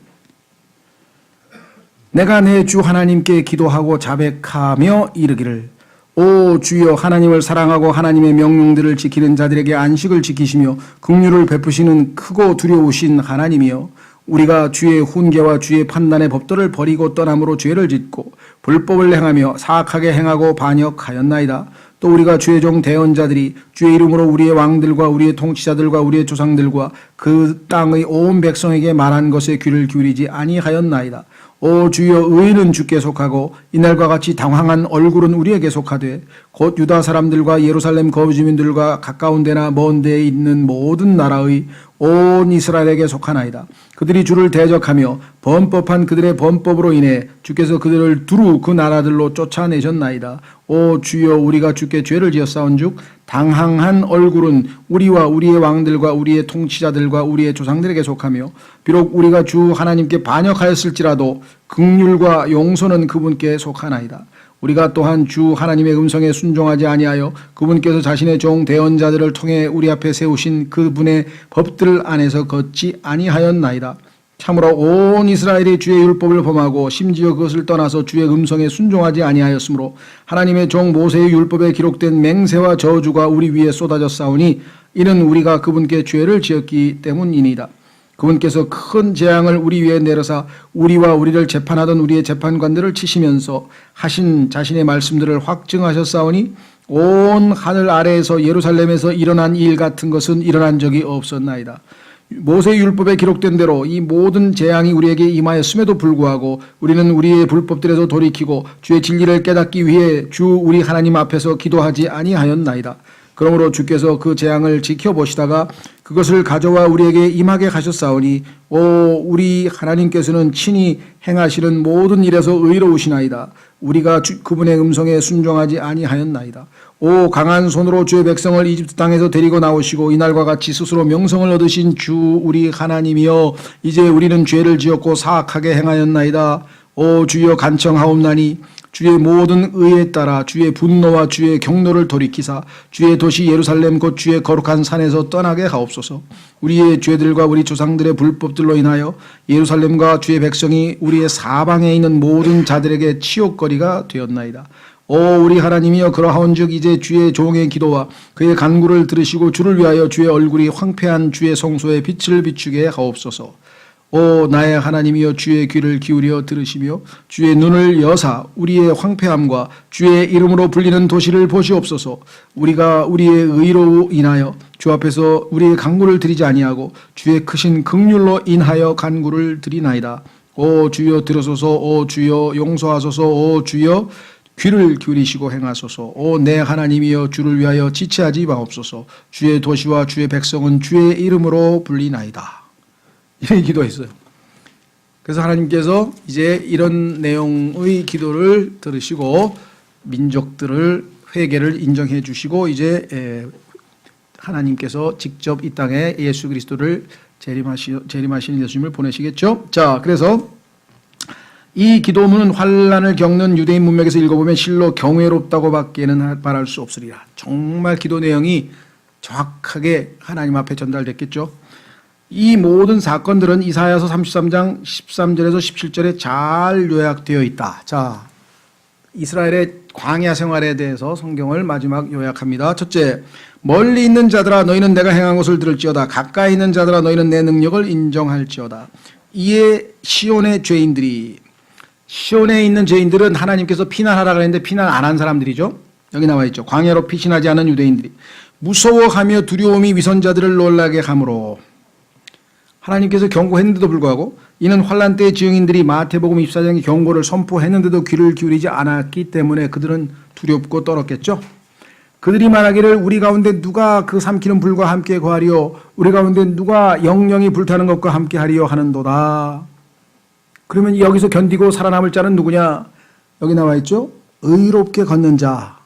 S1: 내가 내 주 하나님께 기도하고 자백하며 이르기를 오 주여 하나님을 사랑하고 하나님의 명령들을 지키는 자들에게 안식을 지키시며 긍휼을 베푸시는 크고 두려우신 하나님이여 우리가 주의 훈계와 주의 판단의 법도를 버리고 떠남으로 죄를 짓고 불법을 행하며 사악하게 행하고 반역하였나이다. 또 우리가 주의 종 대언자들이 주의 이름으로 우리의 왕들과 우리의 통치자들과 우리의 조상들과 그 땅의 온 백성에게 말한 것에 귀를 기울이지 아니하였나이다. 오 주여 의인은 주께 속하고 이날과 같이 당황한 얼굴은 우리에게 속하되 곧 유다 사람들과 예루살렘 거주민들과 가까운 데나 먼 데에 있는 모든 나라의 온 이스라엘에게 속하나이다. 그들이 주를 대적하며 범법한 그들의 범법으로 인해 주께서 그들을 두루 그 나라들로 쫓아내셨나이다. 오 주여, 우리가 주께 죄를 지었사온즉 당항한 얼굴은 우리와 우리의 왕들과 우리의 통치자들과 우리의 조상들에게 속하며 비록 우리가 주 하나님께 반역하였을지라도 긍휼과 용서는 그분께 속하나이다. 우리가 또한 주 하나님의 음성에 순종하지 아니하여 그분께서 자신의 종 대언자들을 통해 우리 앞에 세우신 그분의 법들 안에서 걷지 아니하였나이다. 참으로 온 이스라엘이 주의 율법을 범하고 심지어 그것을 떠나서 주의 음성에 순종하지 아니하였으므로 하나님의 종 모세의 율법에 기록된 맹세와 저주가 우리 위에 쏟아졌사오니 이는 우리가 그분께 죄를 지었기 때문이니이다. 그분께서 큰 재앙을 우리 위에 내려사 우리와 우리를 재판하던 우리의 재판관들을 치시면서 하신 자신의 말씀들을 확증하셨사오니 온 하늘 아래에서 예루살렘에서 일어난 일 같은 것은 일어난 적이 없었나이다. 모세의 율법에 기록된 대로 이 모든 재앙이 우리에게 임하였음에도 불구하고 우리는 우리의 불법들에서 돌이키고 주의 진리를 깨닫기 위해 주 우리 하나님 앞에서 기도하지 아니하였나이다. 그러므로 주께서 그 재앙을 지켜보시다가 그것을 가져와 우리에게 임하게 하셨사오니 오 우리 하나님께서는 친히 행하시는 모든 일에서 의로우시나이다. 우리가 그분의 음성에 순종하지 아니하였나이다. 오 강한 손으로 주의 백성을 이집트 땅에서 데리고 나오시고 이날과 같이 스스로 명성을 얻으신 주 우리 하나님이여, 이제 우리는 죄를 지었고 사악하게 행하였나이다. 오 주여 간청하옵나니 주의 모든 의에 따라 주의 분노와 주의 경노를 돌이키사 주의 도시 예루살렘 곧 주의 거룩한 산에서 떠나게 하옵소서. 우리의 죄들과 우리 조상들의 불법들로 인하여 예루살렘과 주의 백성이 우리의 사방에 있는 모든 자들에게 치욕거리가 되었나이다. 오 우리 하나님이여, 그러하온즉 이제 주의 종의 기도와 그의 간구를 들으시고 주를 위하여 주의 얼굴이 황폐한 주의 성소에 빛을 비추게 하옵소서. 오 나의 하나님이여, 주의 귀를 기울여 들으시며 주의 눈을 여사 우리의 황폐함과 주의 이름으로 불리는 도시를 보시옵소서. 우리가 우리의 의로 인하여 주 앞에서 우리의 간구를 드리지 아니하고 주의 크신 긍휼로 인하여 간구를 드리나이다. 오 주여 들으소서. 오 주여 용서하소서. 오 주여 귀를 기울이시고 행하소서. 오 내 하나님이여, 주를 위하여 지체하지 마옵소서. 주의 도시와 주의 백성은 주의 이름으로 불리나이다. 이렇게 기도했어요. 그래서 하나님께서 이제 이런 내용의 기도를 들으시고 민족들을 회개를 인정해 주시고 이제 하나님께서 직접 이 땅에 예수 그리스도를 재림하시는 예수님을 보내시겠죠. 자, 그래서 이 기도문은 환난을 겪는 유대인 문맥에서 읽어보면 실로 경외롭다고 밖에는 말할 수 없으리라. 정말 기도 내용이 정확하게 하나님 앞에 전달됐겠죠. 이 모든 사건들은 이사야서 33장 13절에서 17절에 잘 요약되어 있다. 자, 이스라엘의 광야 생활에 대해서 성경을 마지막 요약합니다. 첫째, 멀리 있는 자들아 너희는 내가 행한 것을 들을지어다. 가까이 있는 자들아 너희는 내 능력을 인정할지어다. 이에 시온의 죄인들이, 시온에 있는 죄인들은 하나님께서 피난하라 그랬는데 피난 안 한 사람들이죠. 여기 나와 있죠. 광야로 피신하지 않은 유대인들이 무서워하며 두려움이 위선자들을 놀라게 하므로, 하나님께서 경고했는데도 불구하고 이는 환난 때의 증인들이 마태복음 24장의 경고를 선포했는데도 귀를 기울이지 않았기 때문에 그들은 두렵고 떨었겠죠. 그들이 말하기를 우리 가운데 누가 그 삼키는 불과 함께 거하리요, 우리 가운데 누가 영영이 불타는 것과 함께 하리요 하는도다. 그러면 여기서 견디고 살아남을 자는 누구냐? 여기 나와 있죠. 의롭게 걷는 자,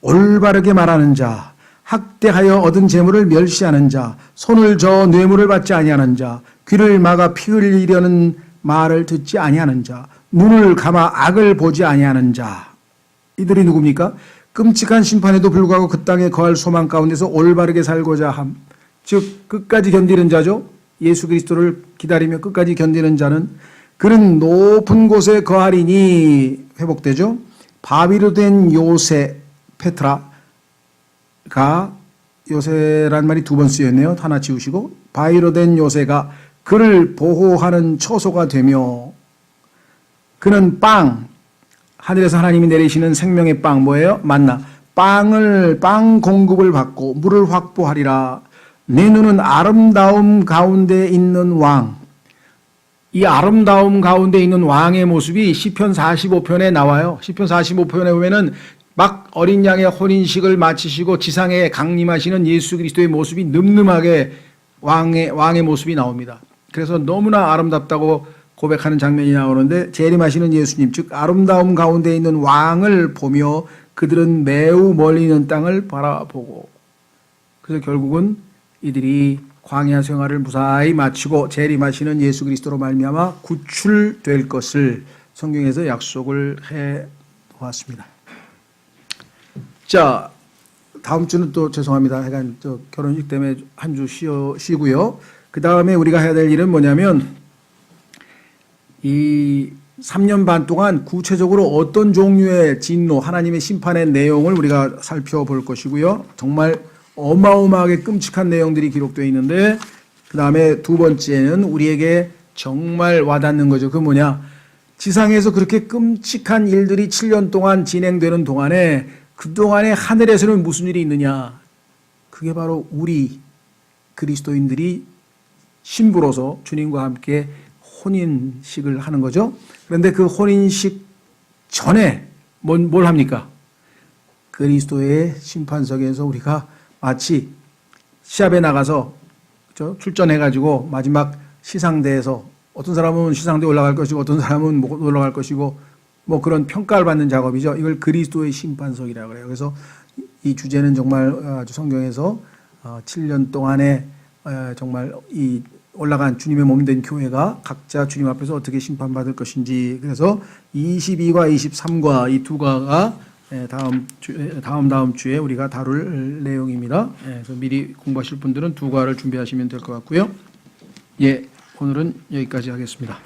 S1: 올바르게 말하는 자, 학대하여 얻은 재물을 멸시하는 자, 손을 저어 뇌물을 받지 아니하는 자, 귀를 막아 피 흘리려는 말을 듣지 아니하는 자, 눈을 감아 악을 보지 아니하는 자. 이들이 누굽니까? 끔찍한 심판에도 불구하고 그 땅에 거할 소망 가운데서 올바르게 살고자 함, 즉 끝까지 견디는 자죠. 예수 그리스도를 기다리며 끝까지 견디는 자는 그는 높은 곳에 거하리니, 회복되죠. 바위로 된 요새, 페트라 가, 요새란 말이 두 번 쓰였네요. 하나 지우시고, 바위로 된 요새가 그를 보호하는 처소가 되며, 그는 빵, 하늘에서 하나님이 내리시는 생명의 빵, 뭐예요? 만나. 빵 공급을 받고 물을 확보하리라. 내 눈은 아름다움 가운데 있는 왕. 이 아름다움 가운데 있는 왕의 모습이 시편 45편에 나와요. 시편 45편에 보면은 막 어린 양의 혼인식을 마치시고 지상에 강림하시는 예수 그리스도의 모습이 늠름하게 왕의 모습이 나옵니다. 그래서 너무나 아름답다고 고백하는 장면이 나오는데 재림하시는 예수님, 즉 아름다움 가운데 있는 왕을 보며 그들은 매우 멀리 있는 땅을 바라보고, 그래서 결국은 이들이 광야 생활을 무사히 마치고 재림하시는 예수 그리스도로 말미암아 구출될 것을 성경에서 약속을 해 왔습니다. 자, 다음 주는 또 죄송합니다. 약간 결혼식 때문에 한 주 쉬고요. 그 다음에 우리가 해야 될 일은 뭐냐면 이 3년 반 동안 구체적으로 어떤 종류의 진노, 하나님의 심판의 내용을 우리가 살펴볼 것이고요. 정말 어마어마하게 끔찍한 내용들이 기록되어 있는데, 그 다음에 두 번째는 우리에게 정말 와닿는 거죠. 그 뭐냐? 지상에서 그렇게 끔찍한 일들이 7년 동안 진행되는 동안에 그동안에 하늘에서는 무슨 일이 있느냐? 그게 바로 우리 그리스도인들이 신부로서 주님과 함께 혼인식을 하는 거죠. 그런데 그 혼인식 전에 뭘 합니까? 그리스도의 심판석에서 우리가 마치 시합에 나가서 출전해가지고 마지막 시상대에서 어떤 사람은 시상대에 올라갈 것이고 어떤 사람은 못 올라갈 것이고 뭐 그런 평가를 받는 작업이죠. 이걸 그리스도의 심판석이라고 그래요. 그래서 이 주제는 정말 아주 성경에서 7년 동안에 정말 이 올라간 주님의 몸 된 교회가 각자 주님 앞에서 어떻게 심판받을 것인지, 그래서 22과 23과 이 두 과가 다음 주에 우리가 다룰 내용입니다. 그래서 미리 공부하실 분들은 두 과를 준비하시면 될 것 같고요. 예, 오늘은 여기까지 하겠습니다.